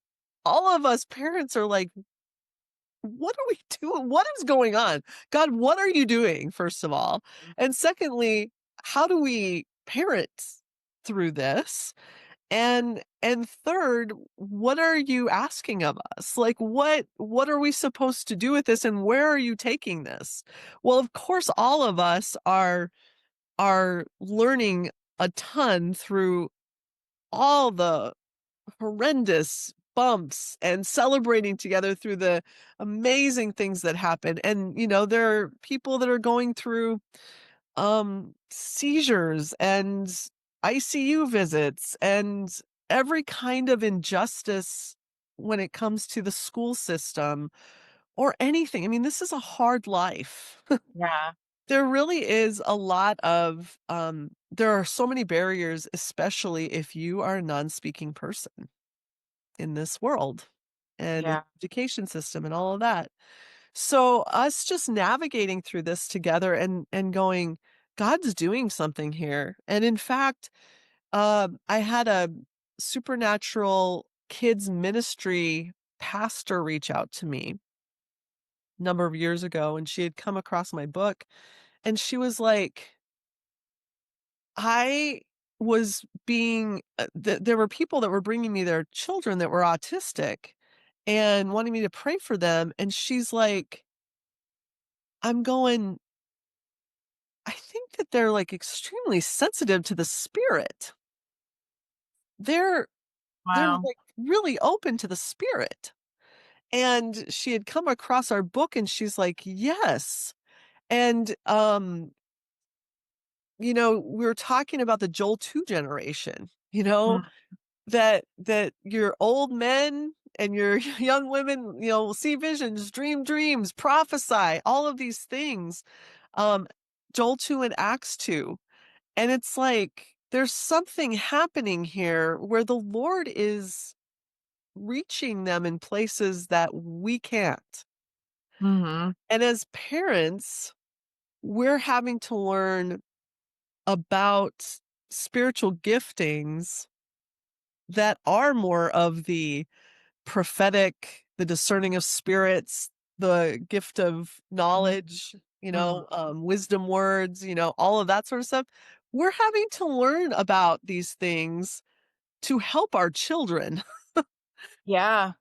all of us parents are like, "What are we doing? What is going on? God, what are you doing?" First of all. And secondly, how do we parent through this? And third, what are you asking of us? Like what are we supposed to do with this and where are you taking this? Well, of course all of us are learning a ton through all the horrendous bumps and celebrating together through the amazing things that happen. And, there are people that are going through seizures and ICU visits and every kind of injustice when it comes to the school system or anything. I mean, this is a hard life. Yeah. There really is a lot of there are so many barriers, especially if you are a non-speaking person in this world and the Yeah. education system and all of that. So us just navigating through this together and going, God's doing something here. And in fact, I had a supernatural kids ministry pastor reach out to me a number of years ago, and she had come across my book, and she was like, I was being there were people that were bringing me their children that were autistic and wanting me to pray for them, and she's like, I'm going, I think that they're like extremely sensitive to the spirit. They're they're Wow. like really open to the spirit. And she had come across our book and she's like, "Yes." And we were talking about the Joel 2 generation, Mm. that your old men and your young women, will see visions, dream dreams, prophesy, all of these things. Um Joel 2 and Acts 2. And it's like there's something happening here where the Lord is reaching them in places that we can't. Mhm. And as parents, we're having to learn about spiritual giftings that are more of the prophetic, the discerning of spirits, the gift of knowledge, Mhm. wisdom words, all of that sort of stuff. We're having to learn about these things to help our children. Yeah.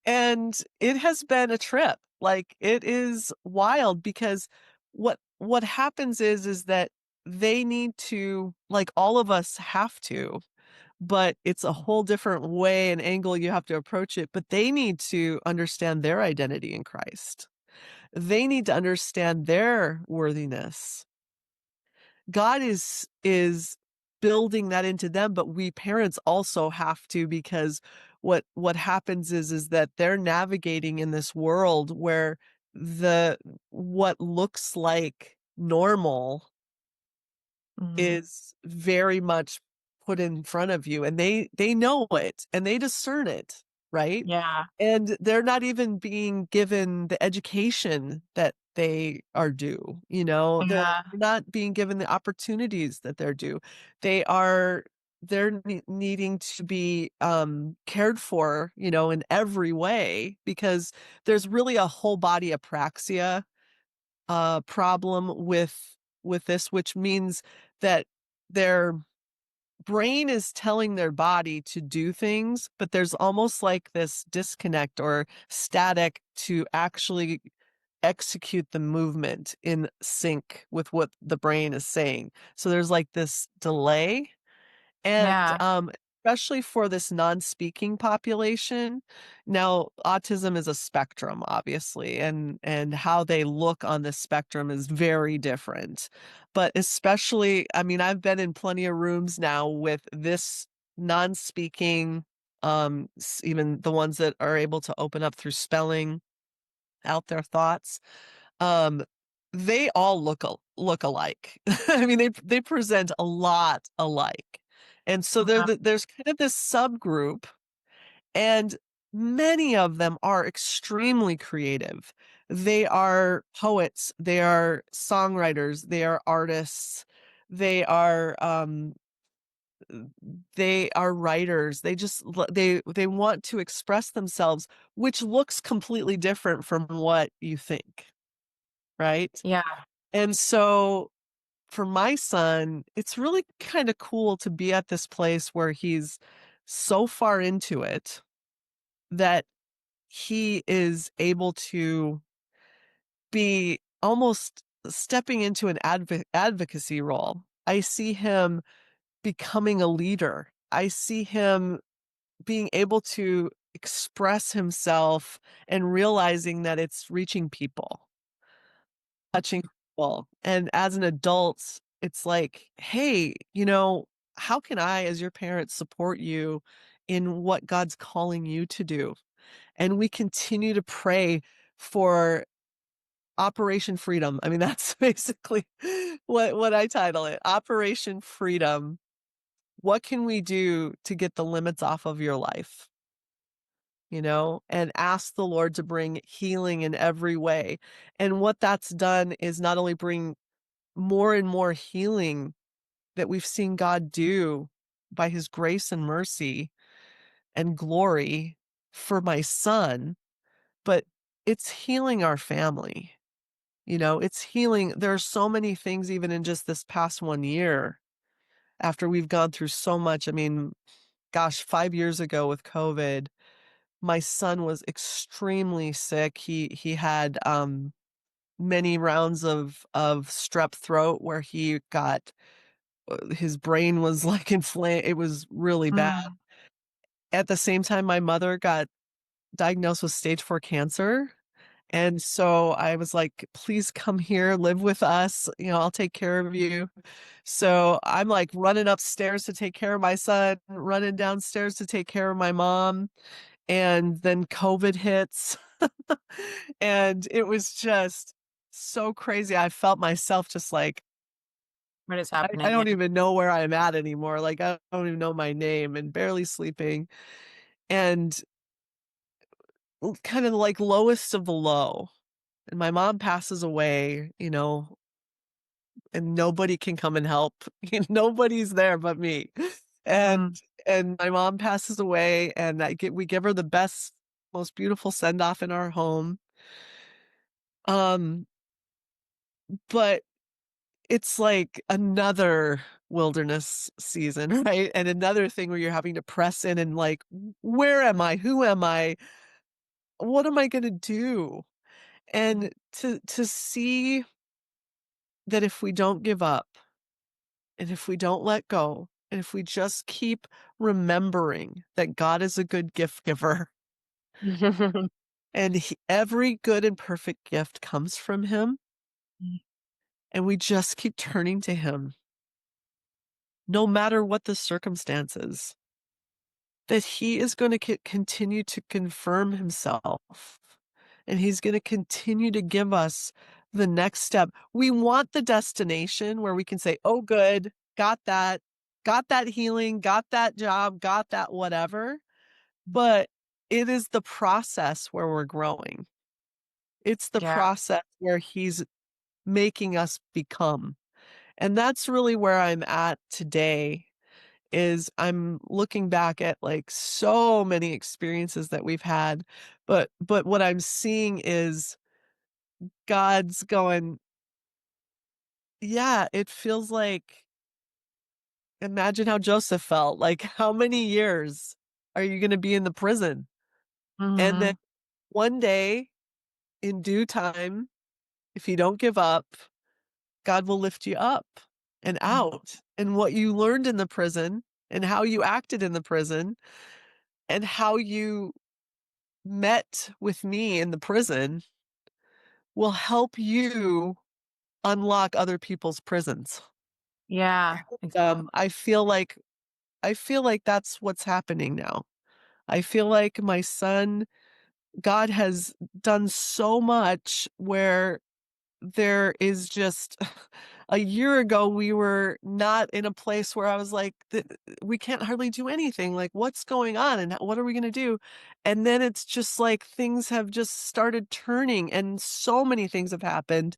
And it has been a trip. Like it is wild because what happens is that they need to, like, all of us have to, but it's a whole different way and angle you have to approach it, but they need to understand their identity in Christ. They need to understand their worthiness. God is building that into them, but we parents also have to, because what happens is that they're navigating in this world where the what looks like normal Mhm. is very much put in front of you, and they know it and they discern it, right? Yeah. And they're not even being given the education that they are due, they're Yeah. not being given the opportunities that they're due. They're needing to be cared for, in every way, because there's really a whole body apraxia problem with this, which means that their brain is telling their body to do things, but there's almost like this disconnect or static to actually execute the movement in sync with what the brain is saying. So there's like this delay. And, Yeah. especially for this non-speaking population, now autism is a spectrum, obviously, and how they look on this spectrum is very different. But especially, I mean, I've been in plenty of rooms now with this non-speaking, even the ones that are able to open up through spelling out their thoughts. Um, they all look alike. I mean, they present a lot alike. And so Uh-huh. there's kind of this subgroup, and many of them are extremely creative. They are poets, they are songwriters, they are artists, they are they are writers. They want to express themselves, which looks completely different from what you think, right? Yeah. And so for my son, it's really kind of cool to be at this place where he's so far into it that he is able to be almost stepping into an advocacy role. I see him becoming a leader. I see him being able to express himself and realizing that it's reaching people, touching people. And as an adult, it's like, hey, how can I, as your parent, support you in what God's calling you to do? And we continue to pray for Operation Freedom. I mean, that's basically what I title it. Operation Freedom. What can we do to get the limits off of your life? And ask the Lord to bring healing in every way. And what that's done is not only bring more and more healing that we've seen God do by his grace and mercy and glory for my son, but it's healing our family. It's healing. There are so many things, even in just this past 1 year, after we've gone through so much. I mean, gosh, 5 years ago with COVID, my son was extremely sick. He had many rounds of strep throat where he got his brain was like inflamed. It was really bad. Mm. At the same time, my mother got diagnosed with stage 4 cancer. And so I was like, please come here, live with us. I'll take care of you. So I'm like running upstairs to take care of my son, running downstairs to take care of my mom. And then COVID hits. And it was just so crazy. I felt myself just like, What is I happening? Yeah. don't even know where I'm at anymore. Like, I don't even know my name and barely sleeping. And kind of like lowest of the low. And my mom passes away, and nobody can come and help. Nobody's there but me. And Mm. and my mom passes away, and we give her the best, most beautiful send off in our home. Um, but it's like another wilderness season, right? And another thing where you're having to press in and like, where am I? Who am I? What am I going to do? And to see that if we don't give up, and if we don't let go, and if we just keep remembering that God is a good gift giver, and every good and perfect gift comes from him, and we just keep turning to him, no matter what the circumstances, that he is going to continue to confirm himself, and he's going to continue to give us the next step. We want the destination where we can say, oh, good, got that healing, got that job, got that whatever. But it is the process where we're growing. It's the Yeah. process where he's making us become. And that's really where I'm at today. Is I'm looking back at like so many experiences that we've had, but what I'm seeing is God's going, yeah, it feels like, imagine how Joseph felt. Like, how many years are you going to be in the prison? And then Mhm. one day, in due time, if you don't give up, God will lift you up and out. And what you learned in the prison and how you acted in the prison and how you met with me in the prison will help you unlock other people's prisons. Yeah, exactly. I feel like that's what's happening now. I feel like my son, God has done so much where there is just a year ago we were not in a place where I was like, we can't hardly do anything. Like, what's going on and what are we going to do? And then it's just like things have just started turning, and so many things have happened,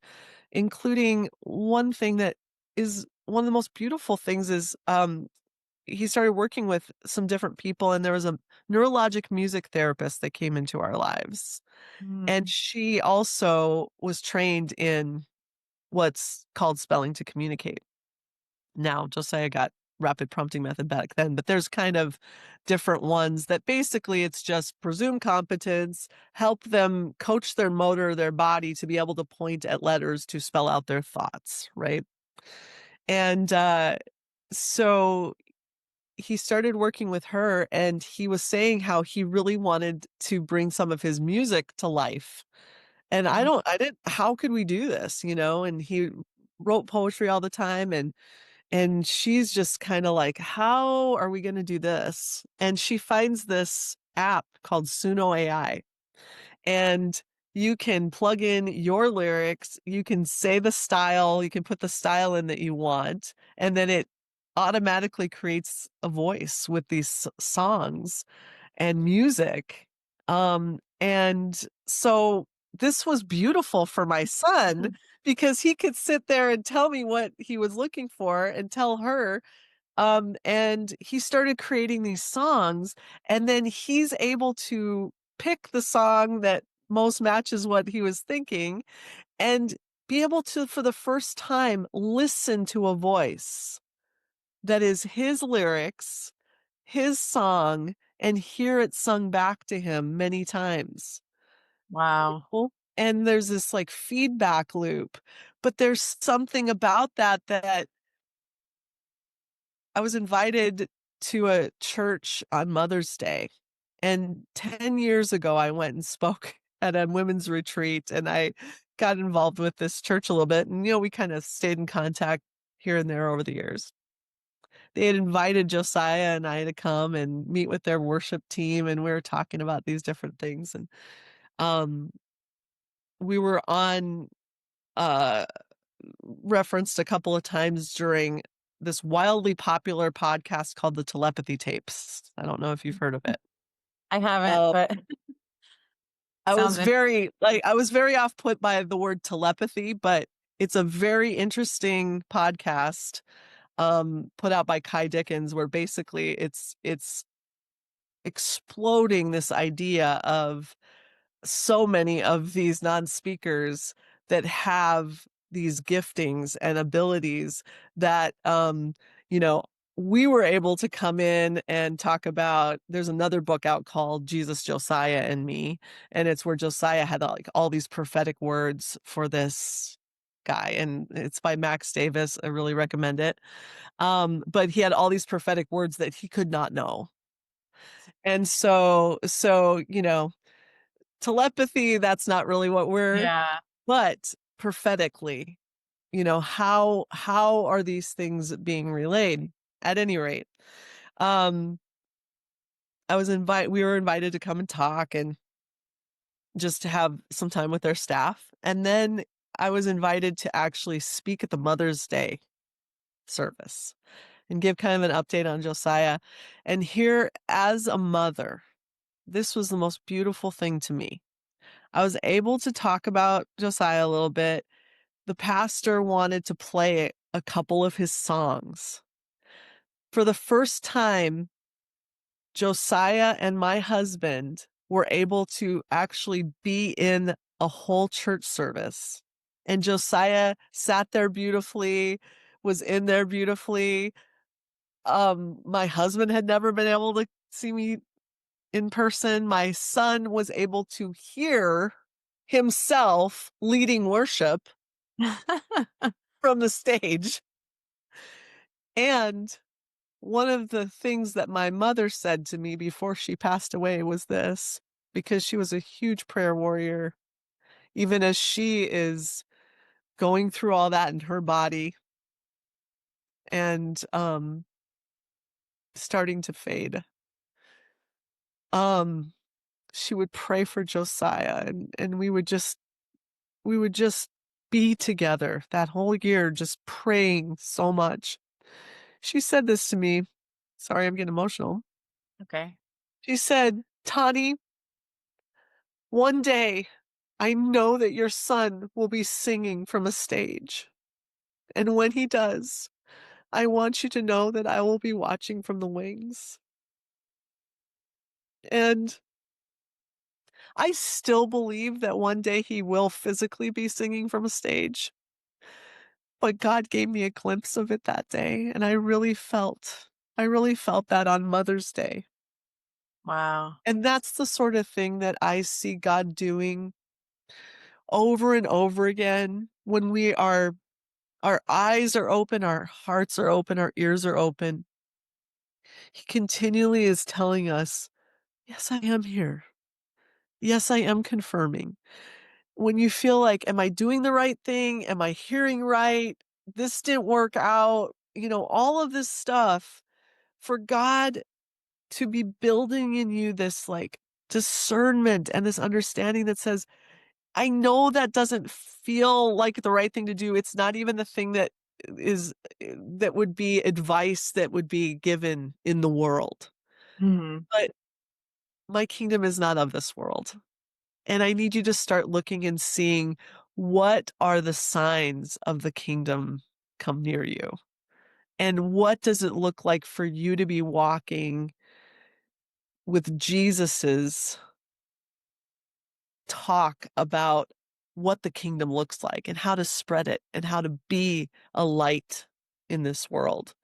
including one thing that is one of the most beautiful things is he started working with some different people, and there was a neurologic music therapist that came into our lives. And Mm. she also was trained in what's called spelling to communicate. Now, Josiah got rapid prompting method back then, but there's kind of different ones that basically it's just presume competence, help them coach their motor, their body to be able to point at letters to spell out their thoughts, right? And so he started working with her, and he was saying how he really wanted to bring some of his music to life. And Mhm. I didn't, how could we do this, you know? And he wrote poetry all the time, and she's just kind of like, how are we going to do this? And she finds this app called Suno AI, and you can plug in your lyrics, you can say the style, you can put the style in that you want, and then it automatically creates a voice with these songs and music. And so this was beautiful for my son because he could sit there and tell me what he was looking for and tell her. And he started creating these songs, and then he's able to pick the song that most matches what he was thinking and be able to, for the first time, listen to a voice that is his lyrics, his song, and hear it sung back to him many times. Wow. Well, and there's this like feedback loop, but there's something about that I was invited to a church on Mother's Day. And 10 years ago, I went and spoke at a women's retreat, and I got involved with this church a little bit. And, we kind of stayed in contact here and there over the years. They had invited Josiah and I to come and meet with their worship team, and we were talking about these different things. And um, we were on uh, referenced a couple of times during this wildly popular podcast called the Telepathy Tapes. I don't know if you've heard of it. I haven't, Uh, but I was sounds very like I was very off put by the word telepathy, but it's a very interesting podcast put out by Kai Dickens, where basically it's exploding this idea of so many of these non-speakers that have these giftings and abilities that you know we were able to come in and talk about. There's another book out called Jesus, Josiah, and Me, and it's where Josiah had like all these prophetic words for this guy, and it's by Max Davis. I really recommend it. But he had all these prophetic words that he could not know. And so telepathy, that's not really what we're, yeah. but prophetically, how are these things being relayed? At any rate, um we were invited to come and talk and just to have some time with their staff. And then I was invited to actually speak at the Mother's Day service and give kind of an update on Josiah. And here, as a mother, this was the most beautiful thing to me. I was able to talk about Josiah a little bit. The pastor wanted to play a couple of his songs. For the first time, Josiah and my husband were able to actually be in a whole church service. And Josiah sat there beautifully, was in there beautifully. My husband had never been able to see me in person. My son was able to hear himself leading worship from the stage. And one of the things that my mother said to me before she passed away was this, because she was a huge prayer warrior, even as she is going through all that in her body and starting to fade. Um she would pray for Josiah, and we would just be together that whole year just praying so much. She said this to me. Sorry, I'm getting emotional. Okay. She said, "Tani, one day I know that your son will be singing from a stage. And when he does, I want you to know that I will be watching from the wings." And I still believe that one day he will physically be singing from a stage. But God gave me a glimpse of it that day, and I really felt that on Mother's Day. Wow. And that's the sort of thing that I see God doing over and over again when our eyes are open, our hearts are open, our ears are open. He continually is telling us, "Yes, I am here. Yes, I am confirming." When you feel like, "Am I doing the right thing? Am I hearing right? This didn't work out." All of this stuff, for God to be building in you this like discernment and this understanding that says, I know that doesn't feel like the right thing to do. It's not even the thing is that would be advice that would be given in the world. Mhm. But my kingdom is not of this world. And I need you to start looking and seeing, what are the signs of the kingdom come near you? And what does it look like for you to be walking with Jesus's talk about what the kingdom looks like and how to spread it and how to be a light in this world.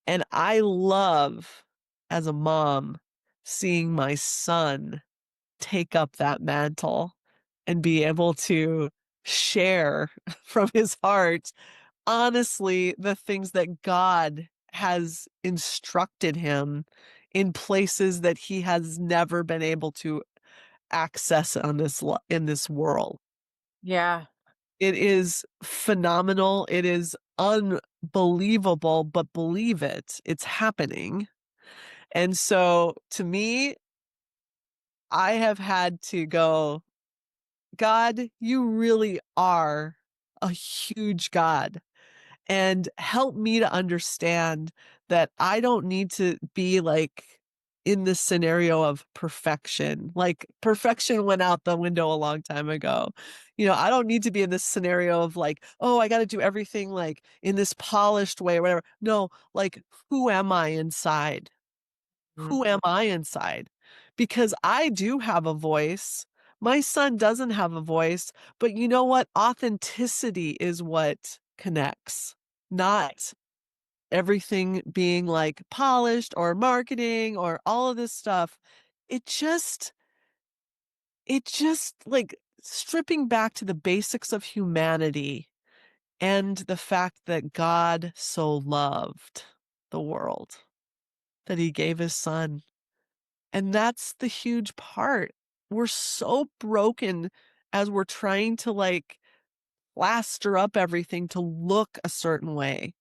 And I love, as a mom, seeing my son take up that mantle and be able to share from his heart, honestly, the things that God has instructed him in places that he has never been able to access in this world. Yeah. It is phenomenal. It is unbelievable, but believe it, it's happening. And so to me, I have had to go, God, you really are a huge God. And help me to understand that I don't need to be like in this scenario of perfection. Like perfection went out the window a long time ago. I don't need to be in this scenario of like, oh, I got to do everything like in this polished way or whatever. No, like, who am I inside? Who Mhm. am I inside? Because I do have a voice. My son doesn't have a voice, but you know what? Authenticity is what connects, Right. not everything being like polished or marketing or all of this stuff. It just, like stripping back to the basics of humanity and the fact that God so loved the world that he gave his son. And that's the huge part. We're so broken as we're trying to like plaster up everything to look a certain way.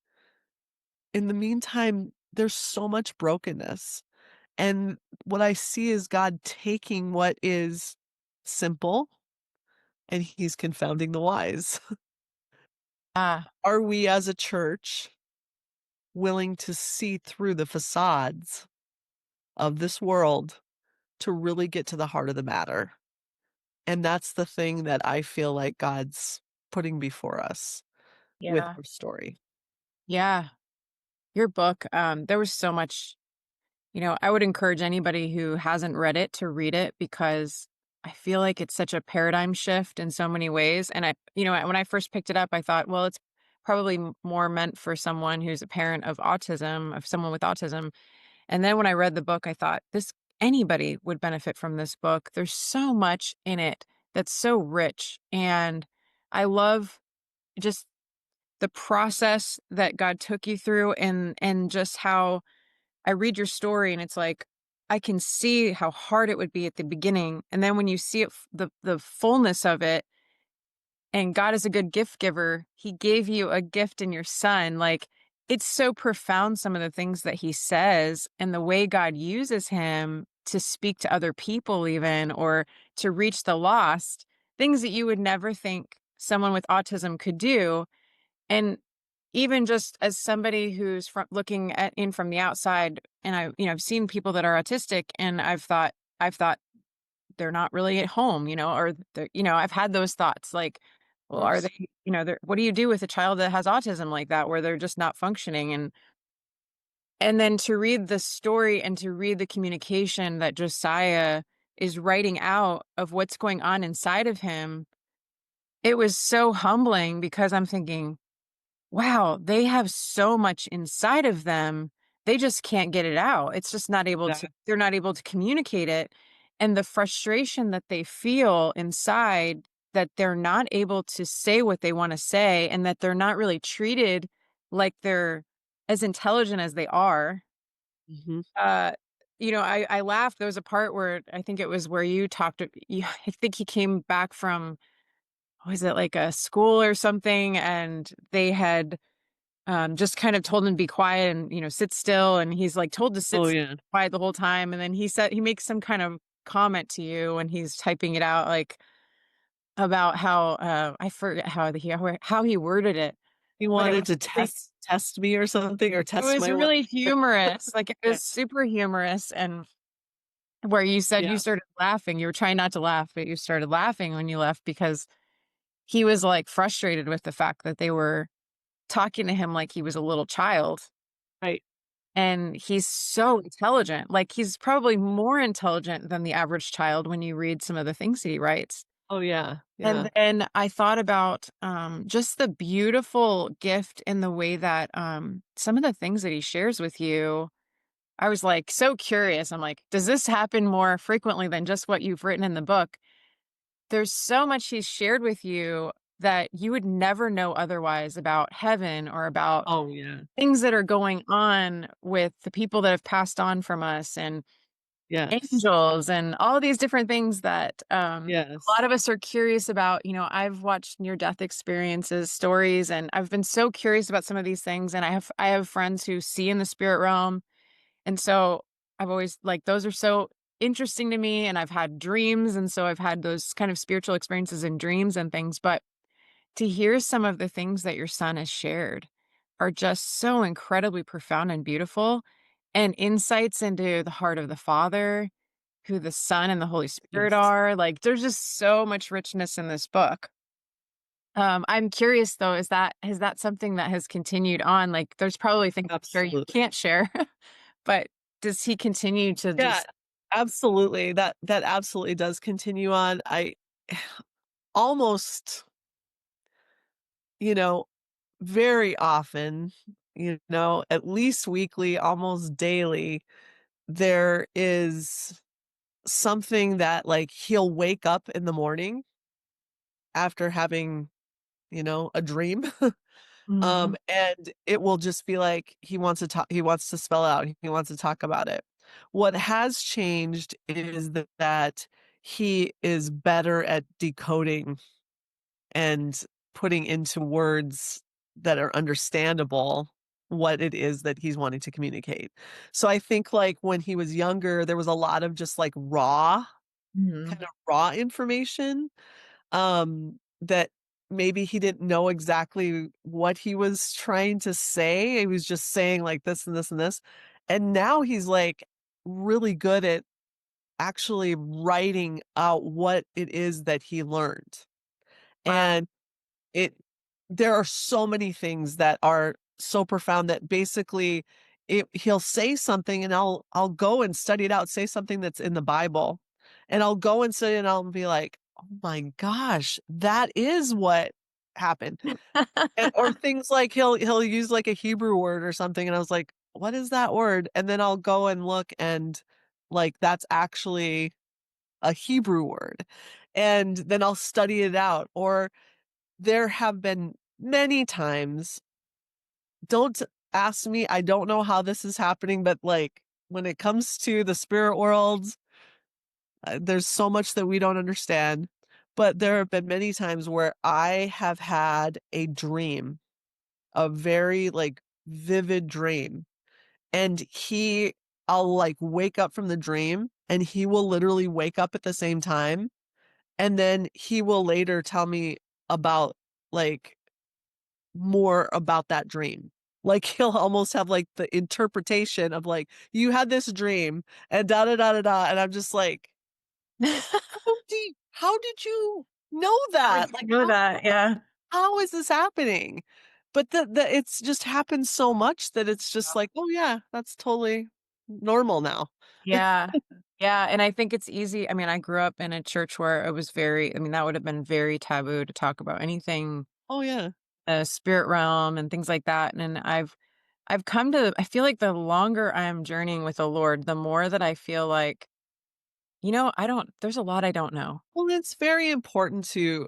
In the meantime, there's so much brokenness. And what I see is God taking what is simple and he's confounding the wise. Ah, Are we as a church willing to see through the facades of this world to really get to the heart of the matter? And that's the thing that I feel like God's putting before us with yeah. our story. Yeah. Your book, there was so much, I would encourage anybody who hasn't read it to read it because I feel like it's such a paradigm shift in so many ways. And when I first picked it up, I thought, well, it's probably more meant for someone who's a parent of autism, of someone with autism. And then when I read the book, I thought anybody would benefit from this book. There's so much in it that's so rich. And I love just the process that God took you through and just how I read your story and it's like, I can see how hard it would be at the beginning. And then when you see it, the fullness of it, and God is a good gift giver, he gave you a gift in your son. Like, it's so profound, some of the things that he says and the way God uses him to speak to other people, even, or to reach the lost, things that you would never think someone with autism could do. And even just as somebody who's looking at in from the outside, and I've seen people that are autistic, and I've thought they're not really at home, or I've had those thoughts like, Of well, are course. they, what do you do with a child that has autism like that, where they're just not functioning? And then to read the story and to read the communication that Josiah is writing out of what's going on inside of him, it was so humbling because I'm thinking, wow, they have so much inside of them. They just can't get it out. It's just not able to, That they're not able to communicate it. And the frustration that they feel inside, that they're not able to say what they want to say, and that they're not really treated like they're as intelligent as they are. mhm. Uh, I laughed. There was a part where I think it was where you talked, I think he came back from, was it like a school or something? And they had just kind of told him to be quiet and, sit still. And he's like told to Oh, sit yeah. quiet the whole time. And then he makes some kind of comment to you when he's typing it out, like about how, I forget how he worded it, He but wanted to test me or something, or it test was my work. really humorous. Like, it Yeah, was super humorous. And where you said yeah, you started laughing, you were trying not to laugh, but you started laughing when you left because he was like frustrated with the fact that they were talking to him like he was a little child. right. And he's so intelligent. Like, he's probably more intelligent than the average child when you read some of the things he writes. Oh, yeah, And yeah. then I thought about, just the beautiful gift in the way that, some of the things that he shares with you. I was like so curious. I'm like, does this happen more frequently than just what you've written in the book? There's so much he's shared with you that you would never know otherwise about heaven, or about Oh, yeah. things that are going on with the people that have passed on from us, and Yes, angels, and all these different things that, a lot yes. of us are curious about. I've watched near death experiences, stories, and I've been so curious about some of these things. And I have friends who see in the spirit realm. And so I've always, like, those are so interesting to me. And I've had dreams. And so I've had those kind of spiritual experiences in dreams and things. But to hear some of the things that your son has shared are just so incredibly profound and beautiful, and insights into the heart of the Father, who the Son and the Holy Spirit Yes, are. Like, there's just so much richness in this book. I'm curious though, is that something that has continued on? Like, there's probably things I'm sure you absolutely. can't share, but does he continue to Yeah, just absolutely. That absolutely does continue on. I almost, you know, very often, at least weekly, almost daily, there is something that, like, he'll wake up in the morning after having, a dream. Mhm. And it will just be like he wants to spell it out, he wants to talk about it. What has changed is that he is better at decoding and putting into words that are understandable what it is that he's wanting to communicate. So I think, like, when he was younger, there was a lot of just, like, Mhm. kind of raw information, that maybe he didn't know exactly what he was trying to say. He was just saying, like, this and this and this. And now he's, like, really good at actually writing out what it is that he learned. Wow. And it there are so many things that are so profound that basically he'll say something, and I'll go and study it out, say something that's in the Bible, and I'll go and study it, and I'll be like, "Oh my gosh, that is what happened." Or things like he'll use, like, a Hebrew word or something, and I was like, "What is that word?" And then I'll go and look, and, like, that's actually a Hebrew word. And then I'll study it out. Or there have been many times, don't ask me, I don't know how this is happening, but, like, when it comes to the spirit world, there's so much that we don't understand, but there have been many times where I have had a dream, a very, like, vivid dream, and I'll, like, wake up from the dream, and he will literally wake up at the same time, and then he will later tell me about, like, more about that dream. Like, he'll almost have, like, the interpretation of, like, "You had this dream, and da da da da da," and I'm just like, how did you know How did that? you Like, know that? Yeah. how is this happening? But the it's just happened so much that it's just Yep. like, "Oh, yeah, that's totally normal now." Yeah. Yeah, and I think it's easy. I mean, I grew up in a church where it was very, I mean, that would have been very taboo to talk about anything, Oh, yeah. spirit realm and things like that, and I've come to, I feel like the longer I am journeying with the Lord, the more that I feel like, I don't, there's a lot I don't know. Well, it's very important to,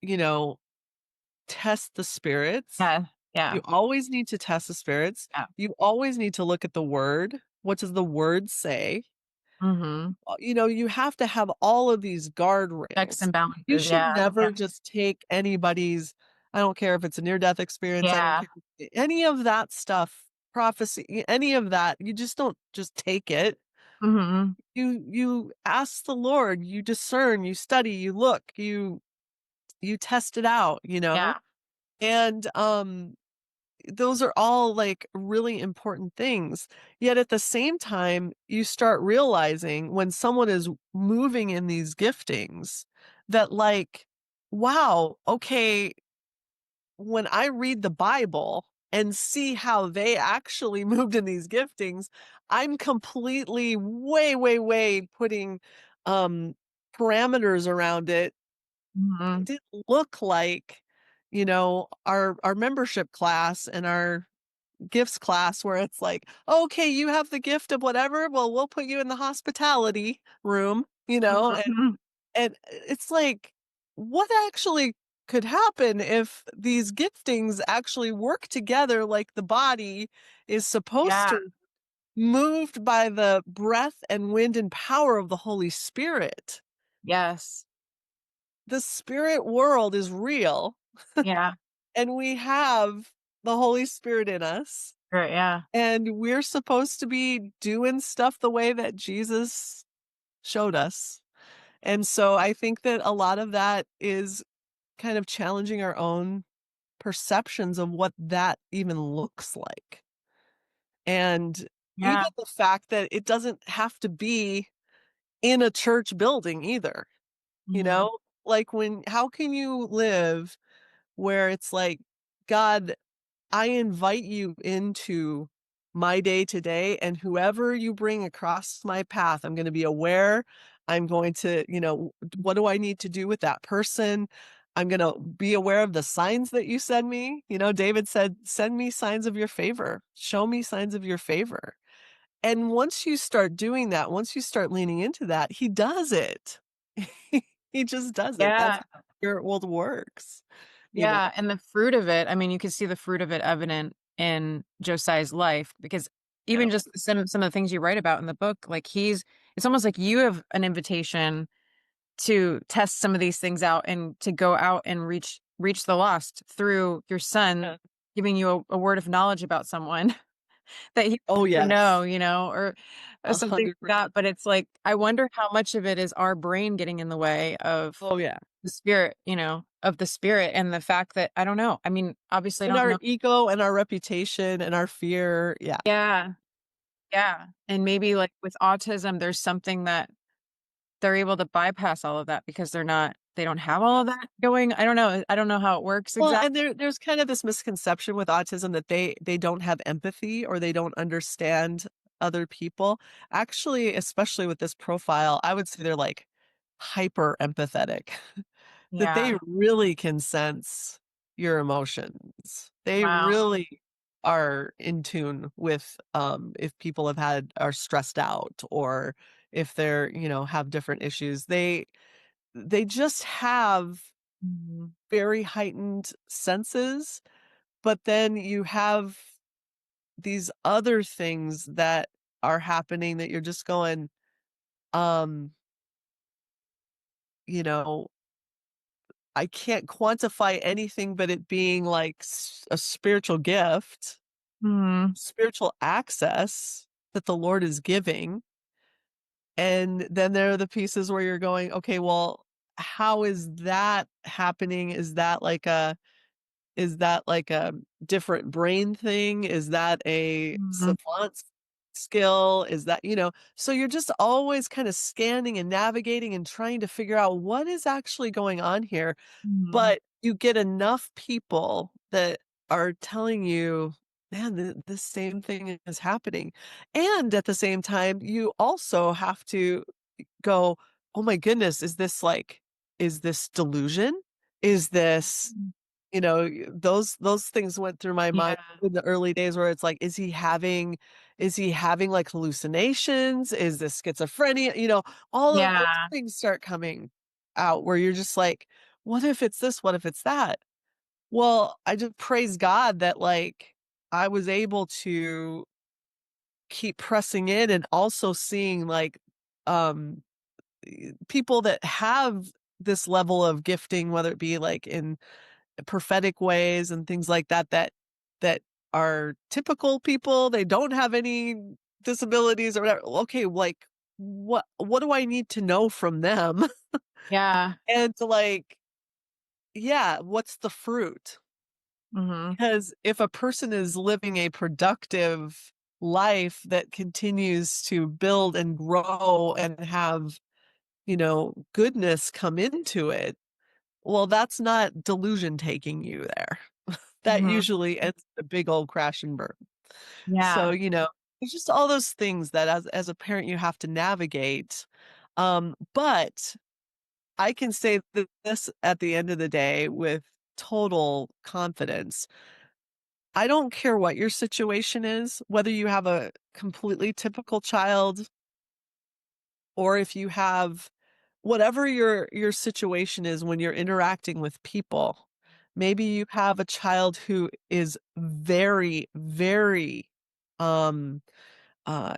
you know, test the spirits. Yeah. You Yeah. always need to test the spirits. Yeah. You always need to look at the word. What does the word say? Mhm. You have to have all of these Checks guardrails. and You balances. should Yeah. never Yeah. just take anybody's I don't care if it's a near-death experience, I don't Yeah. care any of that stuff, prophecy, any of that, you just don't just take it. Mhm. You ask the Lord, you discern, you study, you look, you test it out, you know? Yeah. And, those are all, like, really important things. Yet at the same time, you start realizing when someone is moving in these giftings that, like, wow, okay, when I read the Bible and see how they actually moved in these giftings, I'm completely way, way, way putting, um, parameters around it. It Mhm. didn't look like, our membership class and our gifts class where it's like, "Okay, you have the gift of whatever, well, we'll put you in the hospitality room," Mhm. and it's like, what actually could happen if these giftings actually work together like the body is supposed Yeah. to, moved by the breath and wind and power of the Holy Spirit? Yes. The spirit world is real, Yeah. and we have the Holy Spirit in us. Right, yeah. And we're supposed to be doing stuff the way that Jesus showed us. And so I think that a lot of that is kind of challenging our own perceptions of what that even looks like. And even Yeah. the fact that it doesn't have to be in a church building either, you Mhm. know? Like how can you live where it's like, God, I invite you into my day today, and whoever you bring across my path, I'm going to be aware. I'm going to, what do I need to do with that person? I'm going to be aware of the signs that you send me. David said, send me signs of your favor, show me signs of your favor. And once you start doing that, once you start leaning into that, he does it. He just does it. That's Yeah. how the spirit world works, you know? Yeah, and the fruit of it, I mean, you can see the fruit of it evident in Josiah's life because Yeah. even just some of the things you write about in the book, like it's almost like you have an invitation to test some of these things out and to go out and reach the lost through your son Yeah. giving you a word of knowledge about someone that he Oh, doesn't know, yes. or something like that. 100%. But it's like I wonder how much of it is our brain getting in the way of Oh, yeah. the spirit, of the spirit and the fact that I don't know. I mean, obviously I And don't our know. ego and our reputation and our fear, yeah. Yeah. Yeah. And maybe like with autism, there's something that they're able to bypass all of that because they don't have all of that going. I don't know. I don't know how it works Well, exactly. and there's kind of this misconception with autism that they don't have empathy or they don't understand other people. Actually, especially with this profile, I would say they're, like, hyper empathetic, that they Yeah. really can sense your emotions. They Wow. really are in tune with, if people are stressed out or if have different issues. They just have Mhm. very heightened senses, but then you have these other things that are happening that you're just going, um, you know, I can't quantify anything but it being like a spiritual gift, Mhm. spiritual access that the Lord is giving. And then there are the pieces where you're going, okay, well, how is that happening? Is that like a different brain thing? Is that a Mhm. savant skill? Is that, so you're just always kind of scanning and navigating and trying to figure out what is actually going on here. Mhm. But you get enough people that are telling you, man, the same thing is happening. And at the same time, you also have to go, oh my goodness, is this delusion? Is this, Mhm. those things went through my mind Yeah. in the early days where it's like, is he having like hallucinations? Is this schizophrenia? All of those Yeah. things start coming out where you're just like, what if it's this? What if it's that? Well, I just praise God that like I was able to keep pressing in and also seeing like um people that have this level of gifting, whether it be like in prophetic ways and things like that, that are typical people. They don't have any disabilities or whatever. Okay, like what do I need to know from them? Yeah. And to like, yeah, what's the fruit? Mhm. Because if a person is living a productive life that continues to build and grow and have, goodness come into it, well, that's not delusion taking you there. That Mhm. usually ends a big old crash and burn. So, Yeah. it's just all those things that as a parent you have to navigate. But I can say this at the end of the day with total confidence. I don't care what your situation is, whether you have a completely typical child or if you have whatever your situation is when you're interacting with people. Maybe you have a child who is very, very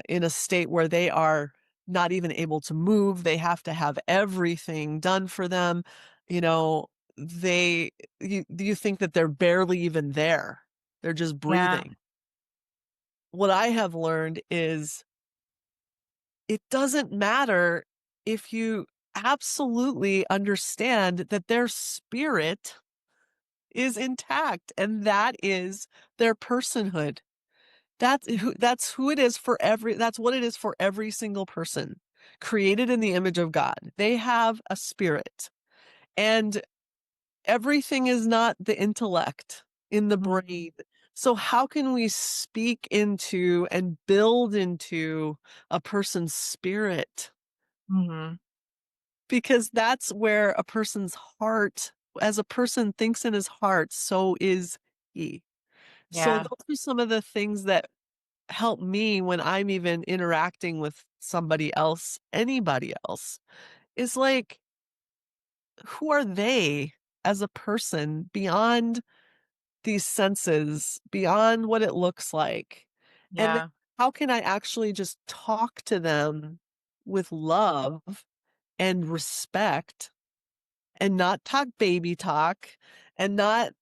in a state where they are not even able to move. They have to have everything done for them. You know, you think that they're barely even there. They're just Yeah. breathing. What I have learned is it doesn't matter if you absolutely understand that their spirit is intact and that is their personhood. That's who it is for that's what it is for every single person created in the image of God. They have a spirit. And everything is not the intellect in the Mhm. brain. So how can we speak into and build into a person's spirit? Mhm. Because that's where a person's heart, as a person thinks in his heart, so is he. So Yeah. those are some of the things that help me when I'm even interacting with somebody else, anybody else, is like, who are they as a person beyond these senses, beyond what it looks like? And then Yeah. how can I actually just talk to them with love and respect and not talk baby talk and not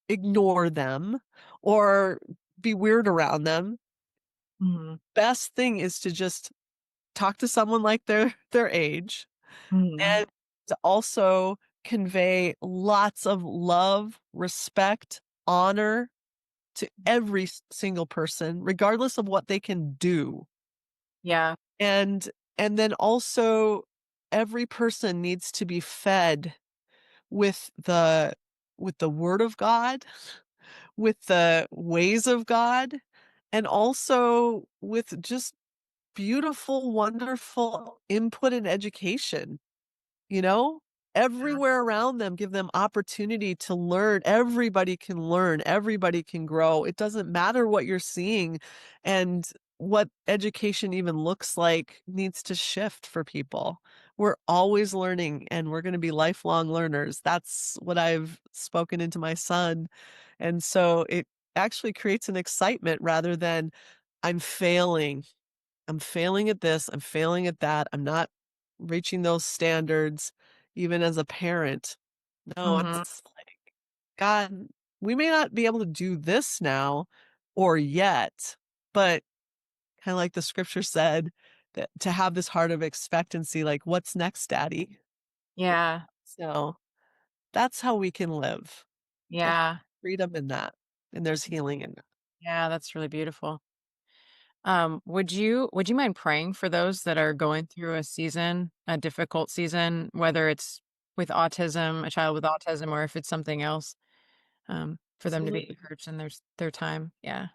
ignore them or be weird around them. Mhm. Best thing is to just talk to someone like their age Mhm. and to also convey lots of love, respect, honor to every single person, regardless of what they can do. Yeah. And and then also every person needs to be fed with the word of God, with the ways of God, and also with just beautiful, wonderful input and education. You know? Yeah. Everywhere around them, give them opportunity to learn. Everybody can learn, everybody can grow. It doesn't matter what you're seeing and what education even looks like needs to shift for people. We're always learning and we're going to be lifelong learners. That's what I've spoken into my son. And so actually creates an excitement rather than I'm failing. I'm failing at this, I'm failing at that, I'm not reaching those standards even as a parent. No, Mhm. it's like, God, we may not be able to do this now or yet, but kind of like the scripture said, that to have this heart of expectancy, like, what's next, daddy? Yeah. So that's how we can live. There's Yeah. freedom in that, and there's healing in that. Yeah, that's really beautiful. Would you mind praying for those that are going through a season, a difficult season, whether it's with autism, a child with autism, or if it's something else, for them to be Absolutely. encouraged in their time? Yeah.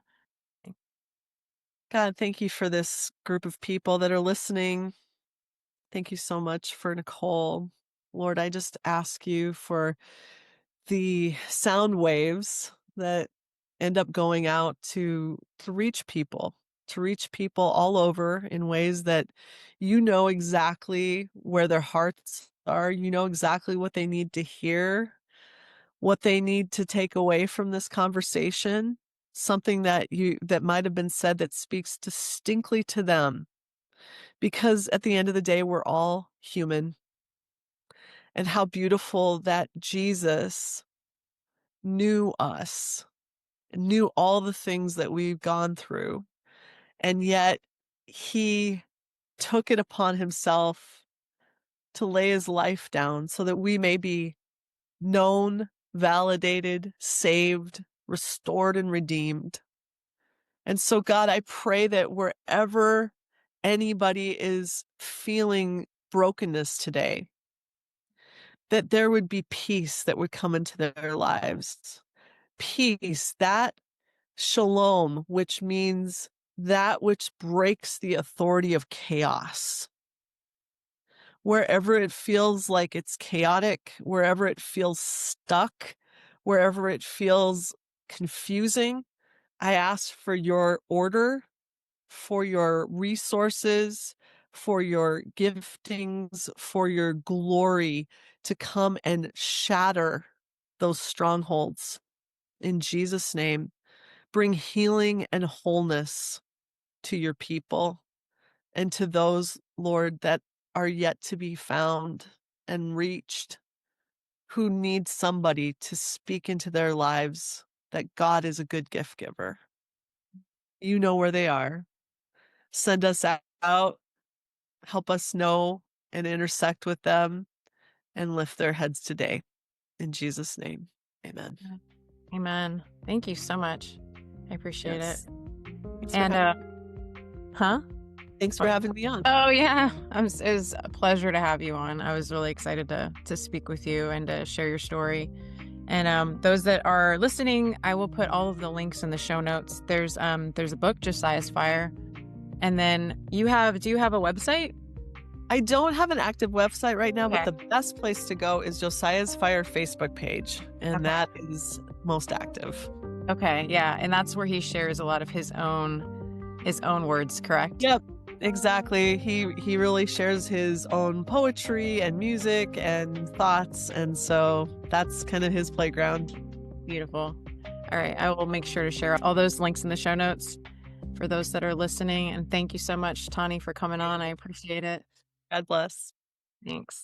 God, thank you for this group of people that are listening. Thank you so much for Nicole. Lord, I just ask you for the sound waves that end up going out to reach people all over in ways that you know exactly where their hearts are. You know exactly what they need to hear, what they need to take away from this conversation, something that might have been said that speaks distinctly to them. Because at the end of the day, we're all human, and how beautiful that Jesus knew us, knew all the things that we've gone through, and yet he took it upon himself to lay his life down so that we may be known, validated, saved, restored, and redeemed. And so, God, I pray that wherever anybody is feeling brokenness today, that there would be peace that would come into their lives. Peace, that shalom, which means that which breaks the authority of chaos. Wherever it feels like it's chaotic, wherever it feels stuck, wherever it feels confusing, I ask for your order, for your resources, for your giftings, for your glory to come and shatter those strongholds. In Jesus' name, bring healing and wholeness to your people and to those, Lord, that are yet to be found and reached, who need somebody to speak into their lives that God is a good gift giver. You know where they are. Send us out, help us know and intersect with them and lift their heads today. In Jesus' name, amen. Yeah. Amen. Thank you so much. I appreciate it. Yes. Thanks for And, having huh? Thanks for What? having me on. Oh, yeah. It was a pleasure to have you on. I was really excited to speak with you and to share your story. And those that are listening, I will put all of the links in the show notes. There's a book, Josiah's Fire, and then do you have a website? I don't have an active website right now, but Okay. the best place to go is Josiah's Fire Facebook page, and Okay. that is most active. Okay. Yeah, and that's where he shares a lot of his own words. Correct. Yep, exactly. He really shares his own poetry and music and thoughts, and so that's kind of his playground. Beautiful. All right. I will make sure to share all those links in the show notes for those that are listening. And thank you so much, Tani, for coming on. I appreciate it. God bless. Thanks.